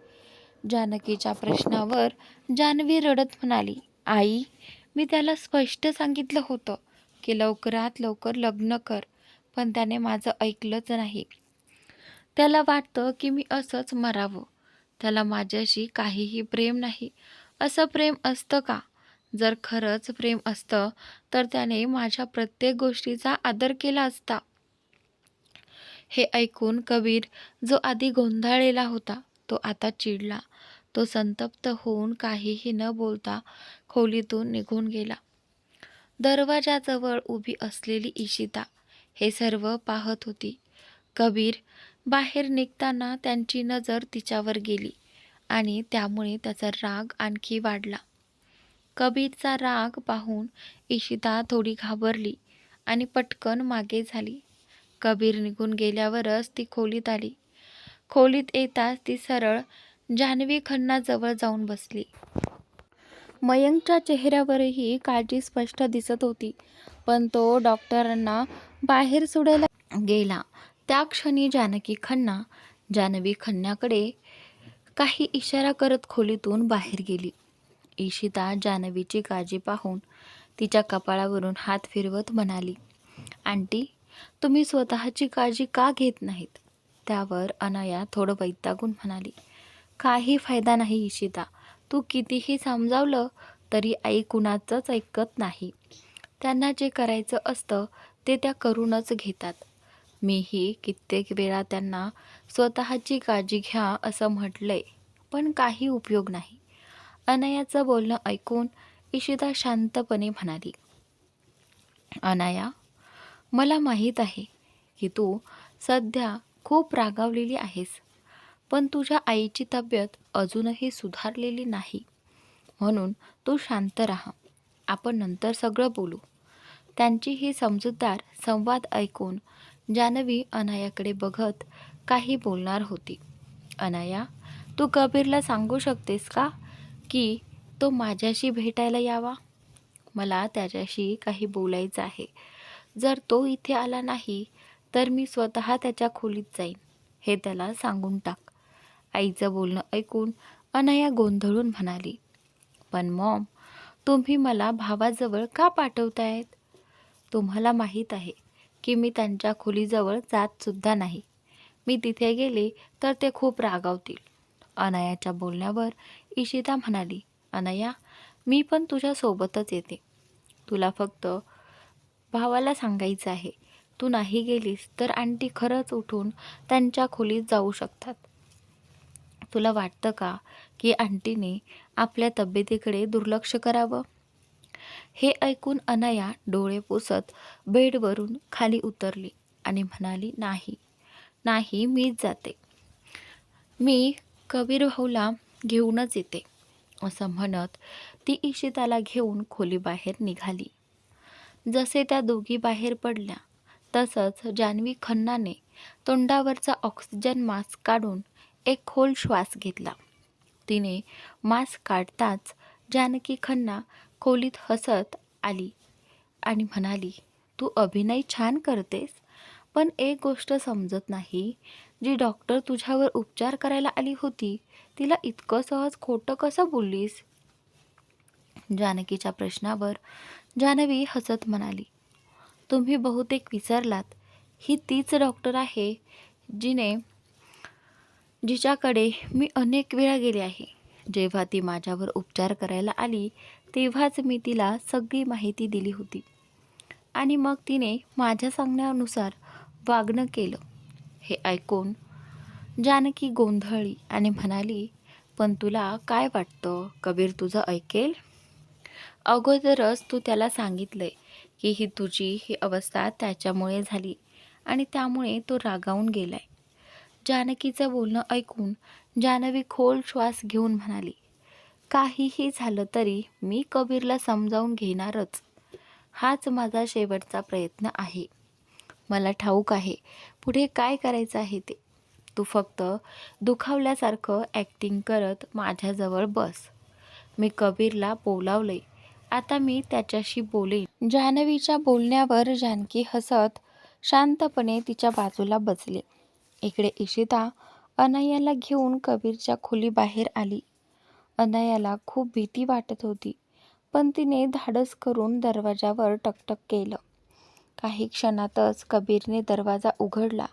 जानकीच्या प्रश्नावर जान्हवी रडत म्हणाली, आई, मी त्याला स्पष्ट सांगितलं होतं की लवकरात लवकर लग्न कर, पण त्याने माझं ऐकलंच नाही. त्याला वाटतं की मी असंच मरावं. त्याला माझ्याशी काहीही प्रेम नाही. असं प्रेम असतं का? जर खरंच प्रेम असतं तर त्याने माझ्या प्रत्येक गोष्टीचा आदर केला असता. हे ऐकून कबीर, जो आधी गोंधळलेला होता, तो आता चिडला. तो संतप्त होऊन काहीही न बोलता खोलीतून निघून गेला. दरवाजाजवळ उभी असलेली इशिता हे सर्व पाहत होती. कबीर बाहेर निघताना त्यांची नजर तिच्यावर गेली आणि त्यामुळे त्याचा राग आणखी वाढला. कबीरचा राग पाहून इशिता थोडी घाबरली आणि पटकन मागे झाली. कबीर निघून गेल्यावरच ती खोलीत आली. खोलीत येताच ती सरळ जान्हवी खन्नाजवळ जाऊन बसली. मयंकच्या चेहऱ्यावरही काळजी स्पष्ट दिसत होती, पण तो डॉक्टरांना बाहेर सोडायला गेला. त्या क्षणी जानकी खन्ना जान्हवी खन्नाकडे काही इशारा करत खोलीतून बाहेर गेली. इशिता जान्हवीची काळजी पाहून तिच्या कपाळावरून हात फिरवत म्हणाली, आंटी, तुम्ही स्वतःची काळजी का घेत नाहीत? त्यावर अनया थोडं वैतागून म्हणाली, काही फायदा नाही इशिता. तू कितीही समजावलं तरी आई कुणाचंच ऐकत नाही. त्यांना जे करायचं असतं ते त्या करूनच घेतात. मीही कित्येक वेळा त्यांना स्वतःची काळजी घ्या असं म्हटलंय, पण काही उपयोग नाही. अनयाचं बोलणं ऐकून इशिता शांतपणे म्हणाली, अनया, मला माहीत आहे की तू सध्या खूप रागावलेली आहेस, पण तुझ्या आईची तब्येत अजूनही सुधारलेली नाही. म्हणून तू शांत राहा. आपण नंतर सगळं बोलू. त्यांची ही समजूतदार संवाद ऐकून जान्हवी अनयाकडे बघत काही बोलणार होती. अनया, तू कबीरला सांगू शकतेस का की तो माझ्याशी भेटायला यावा? मला त्याच्याशी काही बोलायचं आहे. जर तो इथे आला नाही तर मी स्वतः त्याच्या खोलीत जाईन, हे त्याला सांगून टाक. आईचं बोलणं ऐकून अनया गोंधळून म्हणाली, पण मॉम, तुम्ही मला भावाजवळ का पाठवतायत? तुम्हाला माहीत आहे की मी त्यांच्या खोलीजवळ जातसुद्धा नाही. मी तिथे गेले तर ते खूप रागावतील. अनयाच्या बोलण्यावर इशिता म्हणाली, अनया, मी पण तुझ्यासोबतच येते. तुला फक्त भावाला सांगायचं आहे. तू नाही गेलीस तर आंटी खरंच उठून त्यांच्या खोलीत जाऊ शकतात. तुला वाटतं का की आंटीने आपल्या तब्येतीकडे दुर्लक्ष करावं? हे ऐकून अनया डोळे पुसत बेडवरून खाली उतरली आणि म्हणाली, नाही नाही, मीच जाते. मी कबीर भाऊला घेऊनच येते. असं म्हणत ती इशिताला घेऊन खोलीबाहेर निघाली. जसे त्या दोघी बाहेर पडल्या तसंच जान्हवी खन्नाने तोंडावरचा ऑक्सिजन मास्क काढून एक खोल श्वास घेतला. तिने मास्क काढताच जानकी खन्ना खोलीत हसत आली आणि म्हणाली, तू अभिनय छान करतेस, पण एक गोष्ट समजत नाही, जी डॉक्टर तुझ्यावर उपचार करायला आली होती तिला इतकं सहज खोटं कसं बोललीस? जानकीच्या प्रश्नावर जान्हवी हसत म्हणाली, तुम्ही बहुतेक विसरलात, ही तीच डॉक्टर आहे जिच्याकडे मी अनेक वेळा गेले आहे. जेव्हा ती माझ्यावर उपचार करायला आली तेव्हाच मी तिला सगळी माहिती दिली होती आणि मग तिने माझ्या सांगण्यानुसार वागणं केलं. हे ऐकून जानकी गोंधळली आणि म्हणाली, पण तुला काय वाटतं, कबीर तुझं ऐकेल? अगोदरच तू त्याला सांगितलंय की ही अवस्था त्याच्यामुळे झाली आणि त्यामुळे तो रागावून गेलाय. जानकीचं बोलणं ऐकून जान्हवी खोल श्वास घेऊन म्हणाली, काहीही झालं तरी मी कबीरला समजावून घेणारच. हाच माझा शेवटचा प्रयत्न आहे. मला ठाऊक आहे पुढे काय करायचं आहे ते. तू फक्त दुखावल्यासारखं ॲक्टिंग करत माझ्याजवळ बस. मी कबीरला बोलावलंय, आता मी त्याच्याशी बोलेन. जान्हवीच्या बोलण्यावर जानकी हसत शांतपणे तिच्या बाजूला बसली. इकडे इशिता अनयाला घेऊन कबीरच्या खोलीबाहेर आली. अनयाला खूप भीती वाटत होती, पण तिने धाडस करून दरवाजावर टकटक केलं. काही क्षणातच कबीरने दरवाजा उघडला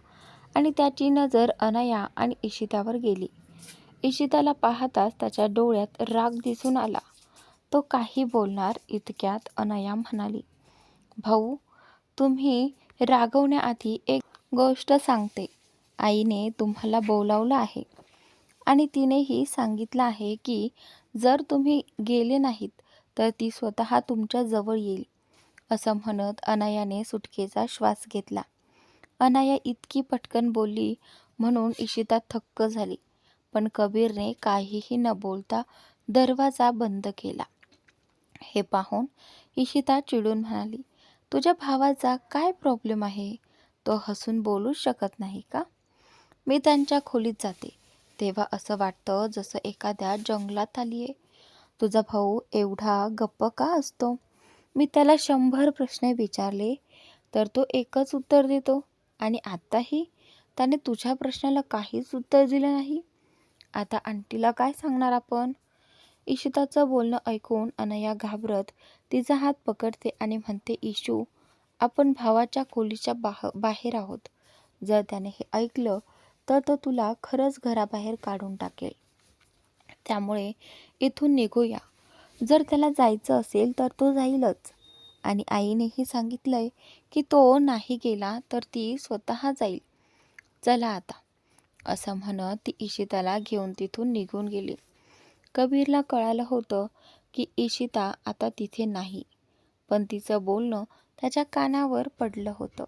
आणि त्याची नजर अनया आणि इशितावर गेली. इशिताला पाहताच त्याच्या डोळ्यात राग दिसून आला. तो काही बोलणार इतक्यात अनया म्हणाली, भाऊ, तुम्ही रागवण्याआधी एक गोष्ट सांगते. आईने तुम्हाला बोलावलं आहे आणि तिनेही सांगितलं आहे की जर तुम्ही गेले नाहीत तर ती स्वतः तुमच्या जवळ येईल. असं म्हणत अनयाने सुटकेचा श्वास घेतला. अनया इतकी पटकन बोलली म्हणून इशिता थक्क झाली, पण कबीरने काहीही न बोलता दरवाजा बंद केला. हे पाहून इशिता चिडून म्हणाली, तुझ्या भावाचा काय प्रॉब्लेम आहे? तो हसून बोलूच शकत नाही का? मी त्यांच्या खोलीत जाते तेव्हा असं वाटतं जसं एखाद्या जंगलात आलीये. तुझा भाऊ एवढा गप्प का असतो? मी त्याला 100 प्रश्न विचारले तर तो एकच उत्तर देतो आणि आत्ताही त्याने तुझ्या प्रश्नाला काहीच उत्तर दिलं नाही. आता आंटीला काय सांगणार आपण? इशिताचं बोलणं ऐकून अनया घाबरत तिचा हात पकडते आणि म्हणते, इशू, आपण भावाच्या खोलीच्या बाहेर आहोत. जर त्याने हे ऐकलं तर तो तुला खरंच घराबाहेर काढून टाकेल. त्यामुळे इथून निघूया. जर त्याला जायचं असेल तर तो जाईलच आणि आईनेही सांगितलंय की तो नाही गेला तर ती स्वतः जाईल. चला आता. असं म्हणत ती इशिताला घेऊन तिथून निघून गेली. कबीरला कळालं होतं की इशिता आता तिथे नाही, पण तिचं बोलणं त्याच्या कानावर पडलं होतं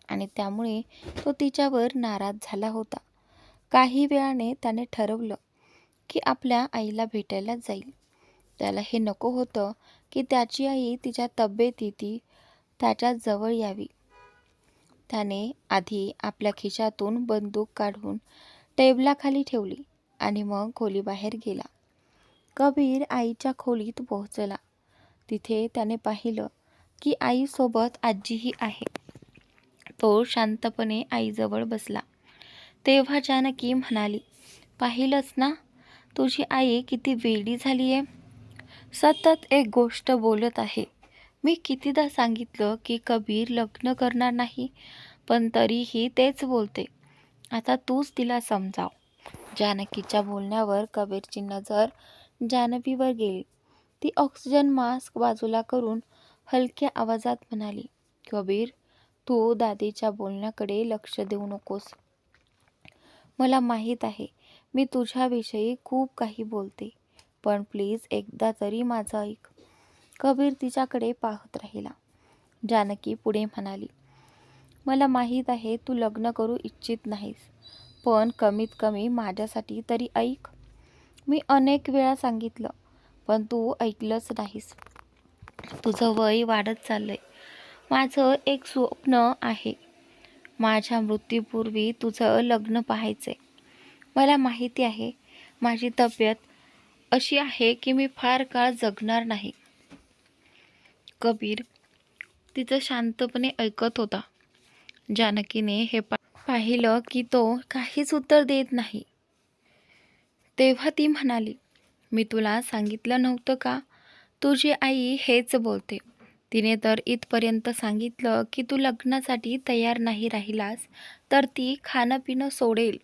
आणि त्यामुळे तो तिच्यावर नाराज झाला होता. काही वेळाने त्याने ठरवलं की आपल्या आईला भेटायला जाईल. त्याला हे नको होतं की त्याची आई तिच्या तब्येतीत त्याच्या जवळ यावी. त्याने आधी आपल्या खिशातून बंदूक काढून टेबलाखाली ठेवली आणि मग खोलीबाहेर गेला. कबीर आईच्या खोलीत पोहोचला. तिथे त्याने पाहिलं की आईसोबत आजीही आहे. तो शांतपणे आईजवळ बसला. तेव्हा जानकी म्हणाली, पाहिलंच ना, तुझी आई किती वेडी झाली आहे. सतत एक गोष्ट बोलत आहे. मी कितीदा सांगितलं की कबीर लग्न करणार नाही, पण तरीही तेच बोलते. आता तूच तिला समजाव. जानकीच्या बोलण्यावर कबीरची नजर जान्हवीवर गेली. ती ऑक्सिजन मास्क बाजूला करून हलक्या आवाजात म्हणाली, कबीर, तू दादीच्या बोलण्याकडे लक्ष देऊ नकोस. मला माहीत आहे मी तुझ्याविषयी खूप काही बोलते, पण प्लीज एकदा तरी माझं ऐक. कबीर तिच्याकडे पाहत राहिला. जानकी पुढे म्हणाली, मला माहीत आहे तू लग्न करू इच्छित नाहीस, पण कमीत कमी माझ्यासाठी तरी ऐक. मी अनेक वेळा सांगितलं पण तू ऐकलंच नाहीस. तुझं वय वाढत चाललंय. माझं एक स्वप्न आहे, माझ्या मृत्यूपूर्वी तुझं लग्न पाहायचंय. मला माहिती आहे माझी तब्येत अशी आहे की मी फार काळ जगणार नाही. कबीर तिचं शांतपणे ऐकत होता. जानकीने हे पाहिलं की तो काहीच उत्तर देत नाही. तेव्हा ती म्हणाली, मी तुला सांगितलं नव्हतं का, तुझी आई हेच बोलते. तिने तर इथपर्यंत सांगितलं की तू लग्नासाठी तयार नाही राहिलास तर ती खाणं पिणं सोडेल.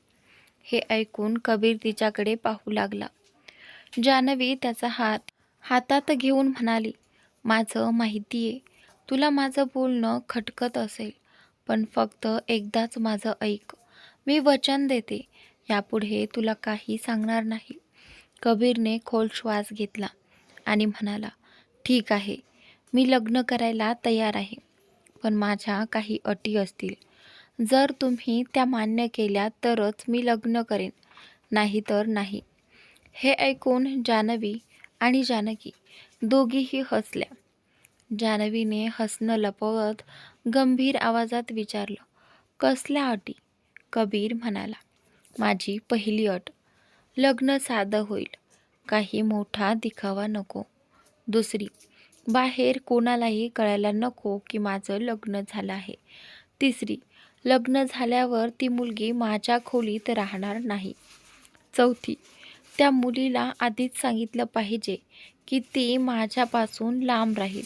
हे ऐकून कबीर तिच्याकडे पाहू लागला. जान्हवी त्याचा हात हातात घेऊन म्हणाली, माझं माहितीये तुला माझं बोलणं खटकत असेल, पण फक्त एकदाच माझं ऐक. मी वचन देते, यापुढे तुला काही सांगणार नाही. कबीरने खोल श्वास घेतला आणि म्हणाला, ठीक आहे, मी लग्न करायला तयार आहे. पण माझ्या काही अटी असतील. जर तुम्ही त्या मान्य केल्या तरच मी लग्न करेन, नाही तर नाही. हे ऐकून जान्हवी आणि जानकी दोघीही हसल्या. जान्हवीने हसणं लपवत गंभीर आवाजात विचारलं, कसल्या अटी? कबीर म्हणाला, माझी पहिली अट, लग्न साधं होईल, काही मोठा दिखावा नको. दुसरी, बाहेर कोणालाही कळायला नको की माझं लग्न झालं आहे. तिसरी, लग्न झाल्यावर ती मुलगी माझ्या खोलीत राहणार नाही. चौथी, त्या मुलीला आधीच सांगितलं पाहिजे की ती माझ्यापासून लांब राहील.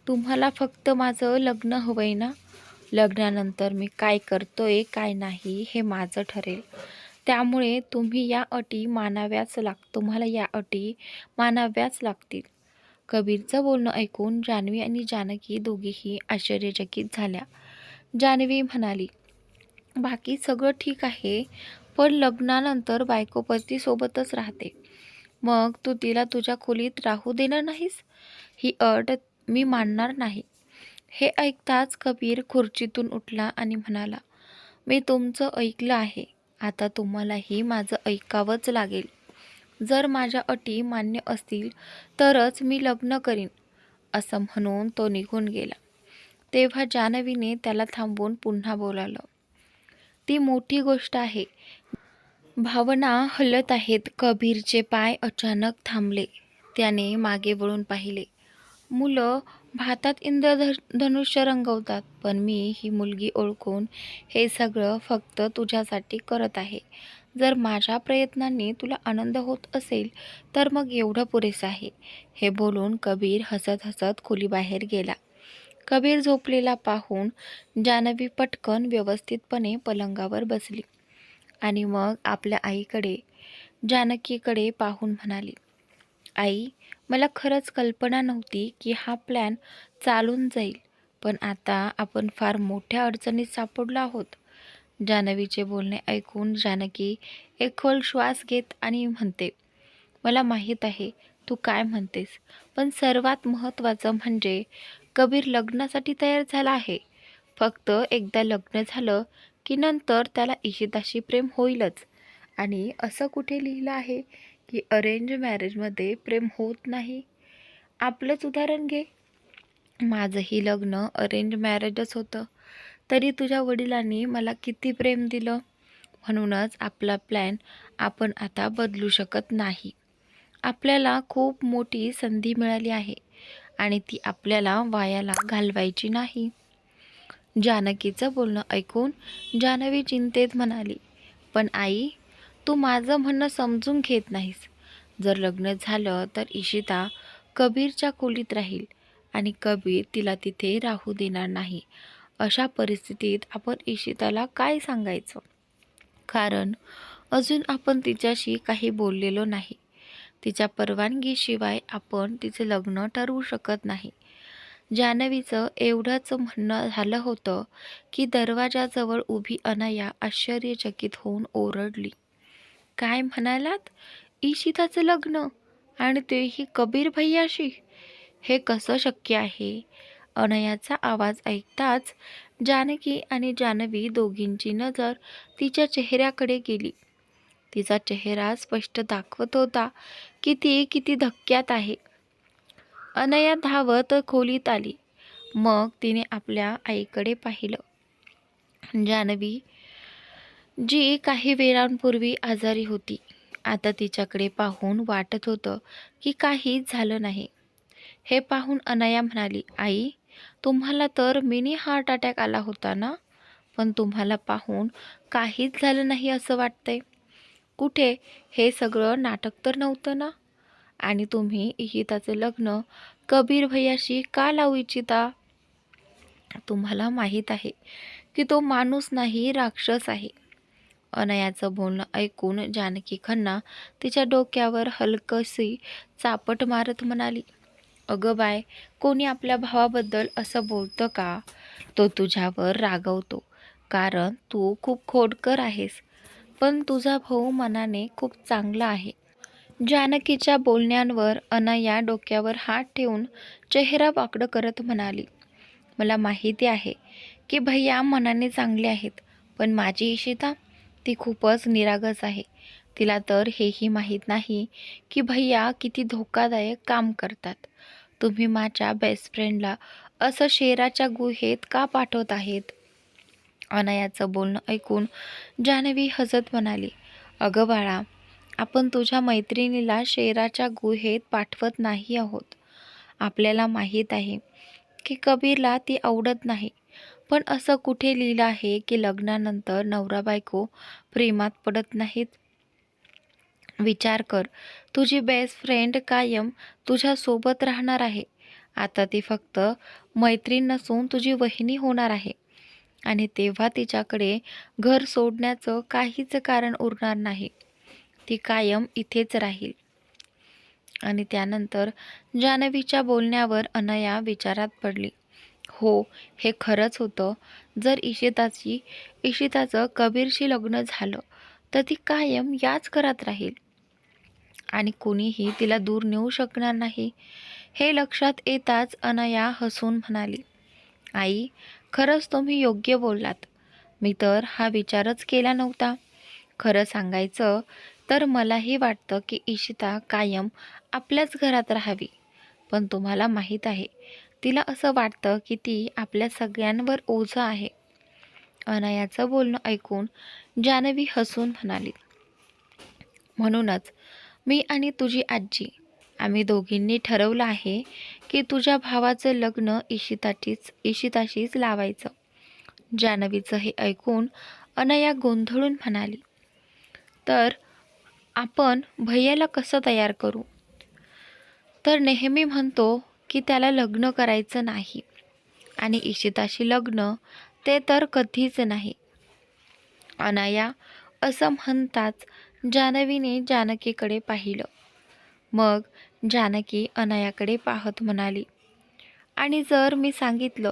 तुम्हाला फक्त माझं लग्न हवंय ना? लग्नानंतर मी काय करतोय काय नाही हे माझं ठरेल. त्यामुळे तुम्हाला या अटी मानाव्याच लागतील. कबीरचं बोलणं ऐकून जान्हवी आणि जानकी दोघीही आश्चर्यचकित झाल्या. जान्हवी म्हणाली, बाकी सगळं ठीक आहे, पण लग्नानंतर बायको पतीसोबतच राहते. मग तू तिला तुझ्या खोलीत राहू देणार नाहीस? ही अट मी मानणार नाही. हे ऐकताच कबीर खुर्चीतून उठला आणि म्हणाला, मी तुमचं ऐकलं आहे. आता तुम्हालाही माझं ऐकावंच लागेल. जर माझ्या अटी मान्य असतील तरच मी लग्न करीन. असं म्हणून तो निघून गेला. तेव्हा जान्हवीने त्याला थांबवून पुन्हा बोलावलं. ती मोठी गोष्ट आहे. भावना हलत आहेत. कबीरचे पाय अचानक थांबले. त्याने मागे वळून पाहिले. मुलं भातात इंद्रधनुष्य रंगवतात, पण मी ही मुलगी ओळखून हे सगळं फक्त तुझ्यासाठी करत आहे. जर माझ्या प्रयत्नांनी तुला आनंद होत असेल तर मग एवढं पुरेसं आहे. हे बोलून कबीर हसत हसत खोलीबाहेर गेला. कबीर झोपलेला पाहून जान्हवी पटकन व्यवस्थितपणे पलंगावर बसली आणि मग आपल्या आईकडे जानकीकडे पाहून म्हणाली, आई, मला खरंच कल्पना नव्हती की हा प्लॅन चालून जाईल, पण आता आपण फार मोठ्या अडचणीत सापडलो आहोत. जान्हवीचे बोलणे ऐकून जानकी एक खोल श्वास घेत आणि म्हणते, मला माहीत आहे तू काय म्हणतेस, पण सर्वात महत्त्वाचं म्हणजे कबीर लग्नासाठी तयार झाला आहे. फक्त एकदा लग्न झालं की नंतर त्याला इशिताशी प्रेम होईलच. आणि असं कुठे लिहिलं आहे की अरेंज मॅरेजमध्ये प्रेम होत नाही? आपलंच उदाहरण घे. माझंही लग्न अरेंज मॅरेजच होतं, तरी तुझ्या वडिलांनी मला किती प्रेम दिलं. म्हणूनच आपला प्लॅन आपण आता बदलू शकत नाही. आपल्याला खूप मोठी संधी मिळाली आहे आणि ती आपल्याला वायाला घालवायची नाही. जानकीचं बोलणं ऐकून जान्हवी चिंतेत म्हणाली, पण आई, तू माझं म्हणणं समजून घेत नाहीस. जर लग्न झालं तर इशिता कबीरच्या खोलीत राहील आणि कबीर तिला तिथे राहू देणार नाही. अशा परिस्थितीत आपण इशिताला काय सांगायचं? कारण अजून आपण तिच्याशी काही बोललेलो नाही. तिच्या परवानगीशिवाय आपण तिचे लग्न ठरवू शकत नाही. जान्हवीचं एवढंच म्हणणं झालं होतं की दरवाजाजवळ उभी अनया आश्चर्यचकित होऊन ओरडली, काय म्हणालात? इशिताचं लग्न आणि तेही कबीर भैयाशी? हे कसं शक्य आहे? अनयाचा आवाज ऐकताच जानकी आणि जान्हवी दोघींची नजर तिच्या चेहऱ्याकडे गेली. तिचा चेहरा स्पष्ट दाखवत होता की ती किती धक्क्यात आहे. अनया धावत खोलीत आली. मग तिने आपल्या आईकडे पाहिलं. जान्हवी, जी काही वेळांपूर्वी आजारी होती, आता तिच्याकडे पाहून वाटत होतं की काहीच झालं नाही. हे पाहून अनया म्हणाली, आई, तुम्हाला तर मिनी हार्ट अटॅक आला होता ना? पण तुम्हाला पाहून काहीच झालं नाही असं वाटतंय. कुठे, हे सगळं नाटक तर नव्हतं ना? आणि तुम्ही इशिताचं लग्न कबीर भैयाशी का लावू इच्छिता? तुम्हाला माहीत आहे की तो माणूस नाही, राक्षस आहे. अनयाचं बोलणं ऐकून जानकी खन्ना तिच्या डोक्यावर हलकशी चापट मारत म्हणाली, अगं बाय, कोणी आपल्या भावाबद्दल असं बोलतं का? तो तुझ्यावर रागवतो कारण तू खूप खोडकर आहेस. पण तुझा भाऊ मनाने खूप चांगला आहे. जानकीच्या बोलण्यांवर अनया डोक्यावर हात ठेवून चेहरा वाकडं करत म्हणाली, मला माहिती आहे की भैया मनाने चांगले आहेत, पण माझी इशिता ती खूपच निरागस आहे. तिला तर हेही माहीत नाही की भैया किती धोकादायक काम करतात. तुम्ही माझ्या बेस्ट फ्रेंडला असं शेराच्या गुहेत का पाठवत आहेत? अनयाचं बोलणं ऐकून जान्हवी हसत म्हणाली, अगं बाळा, आपण तुझ्या मैत्रिणीला शेराच्या गुहेत पाठवत नाही आहोत. आपल्याला माहीत आहे की कबीरला ती आवडत नाही. पण असं कुठे लिहिलं आहे की लग्नानंतर नवरा बायको प्रेमात पडत नाहीत? विचार कर, तुझी बेस्ट फ्रेंड कायम तुझ्यासोबत राहणार आहे. आता ती फक्त मैत्रीण नसून तुझी वहिनी होणार आहे. आणि तेव्हा तिच्याकडे घर सोडण्याचं काहीच कारण उरणार नाही. ती कायम इथेच राहील. आणि त्यानंतर जान्हवीच्या बोलण्यावर अनया विचारात पडली. हो, हे खरंच होतं. जर इशिताचं कबीरशी लग्न झालं तर ती कायम याच घरात राहील आणि कोणीही तिला दूर नेऊ शकणार नाही. हे लक्षात येताच अनया हसून म्हणाली, आई, खरंच तुम्ही योग्य बोललात. मी तर हा विचारच केला नव्हता. खरं सांगायचं तर मलाही वाटतं की इशिता कायम आपल्याच घरात राहावी. पण तुम्हाला माहीत आहे, तिला असं वाटतं की ती आपल्या सगळ्यांवर ओझं आहे. अनयाचं बोलणं ऐकून जान्हवी हसून म्हणाली, म्हणूनच मी आणि तुझी आजी आम्ही दोघींनी ठरवलं आहे की तुझ्या भावाचं लग्न इशिताशीच लावायचं. जान्हवीचं हे ऐकून अनया गोंधळून म्हणाली, तर आपण भैयाला कसं तयार करू? तर नेहमी म्हणतो की त्याला लग्न करायचं नाही आणि इशिताशी लग्न ते तर कधीच नाही. अनया असं म्हणताच जान्हवीने जानकीकडे पाहिलं. मग जानकी अनयाकडे पाहत म्हणाली, आणि जर मी सांगितलं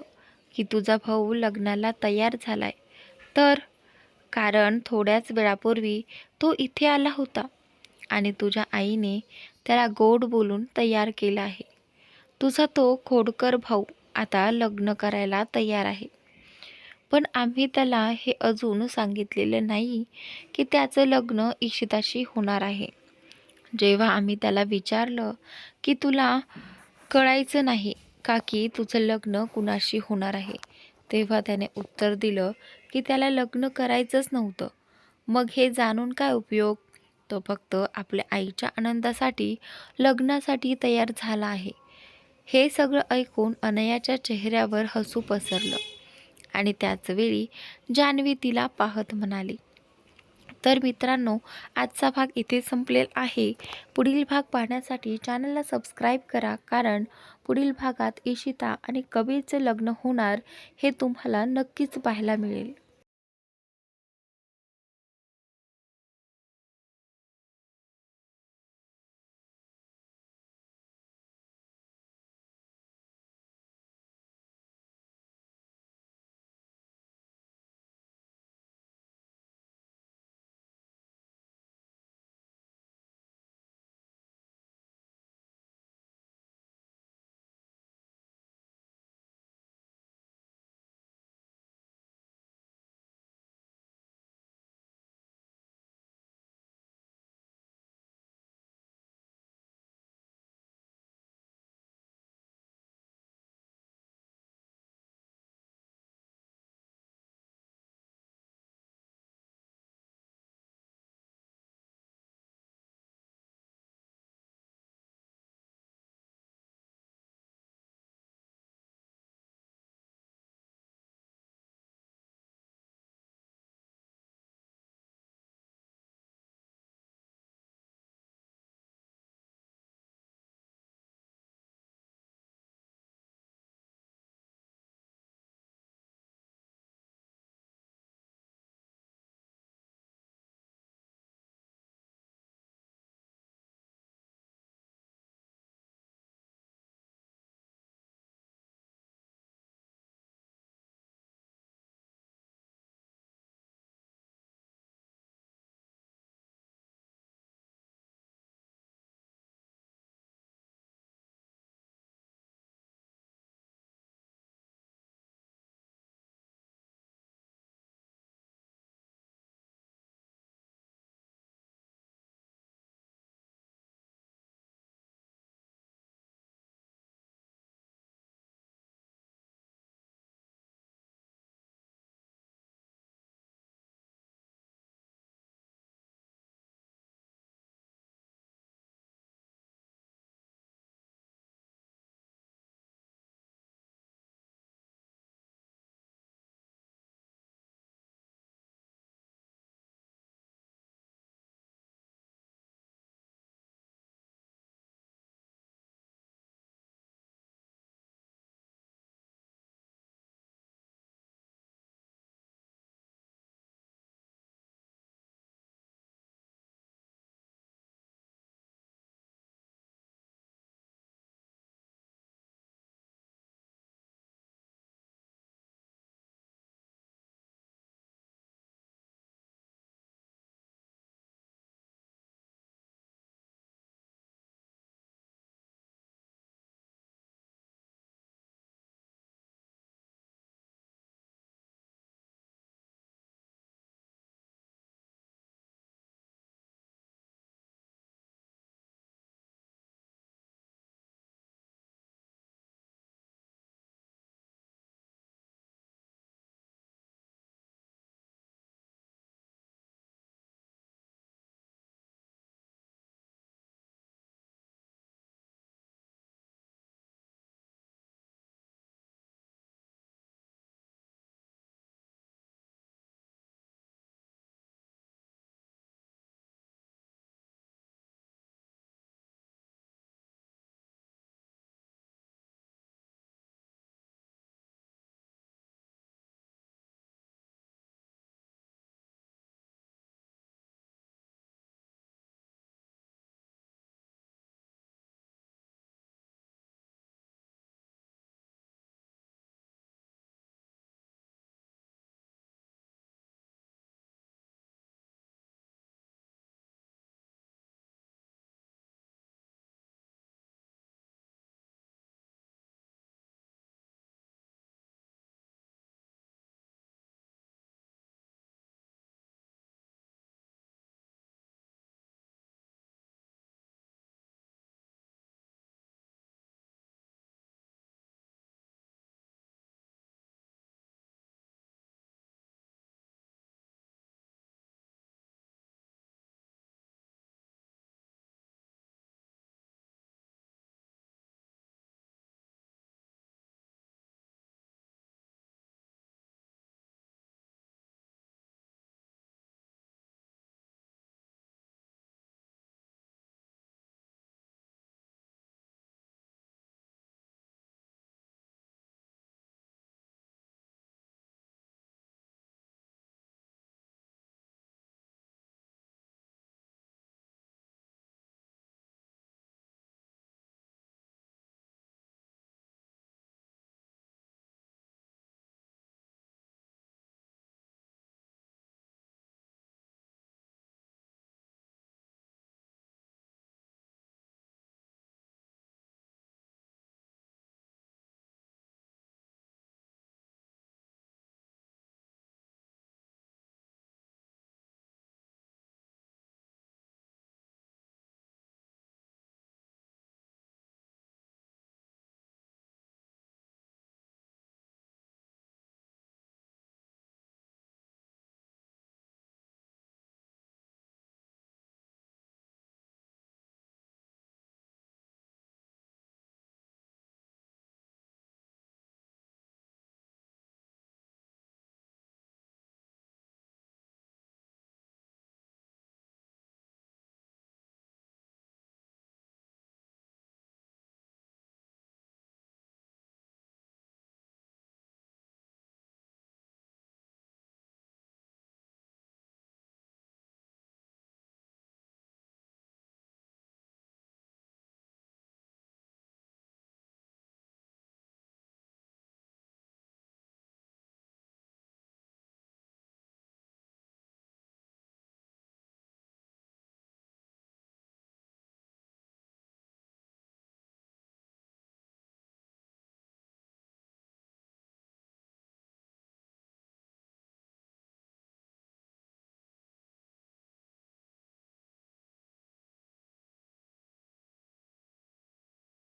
की तुझा भाऊ लग्नाला तयार झालाय तर? कारण थोड्याच वेळापूर्वी तो इथे आला होता आणि तुझ्या आईने त्याला गोड बोलून तयार केला आहे. तुझा तो खोडकर भाऊ आता लग्न करायला तयार आहे. पण आम्ही त्याला हे अजून सांगितलेलं नाही की त्याचं लग्न इशिताशी होणार आहे. जेव्हा आम्ही त्याला विचारलं की तुला कळायचं नाही का की तुझं लग्न कुणाशी होणार आहे, तेव्हा त्याने उत्तर दिलं की त्याला लग्न करायचंच नव्हतं. मग हे जाणून काय उपयोग? तो फक्त आपल्या आईच्या आनंदासाठी लग्नासाठी तयार झाला आहे. हे सगळं ऐकून अनयाच्या चेहऱ्यावर हसू पसरलं आणि त्याचवेळी जान्हवी तिला पाहत म्हणाली, तर मित्रांनो, आजचा भाग इथे संपलेला आहे. पुढील भाग पाहण्यासाठी चॅनलला सबस्क्राईब करा, कारण पुढील भागात इशिता आणि कबीरचे लग्न होणार हे तुम्हाला नक्कीच पाहायला मिळेल.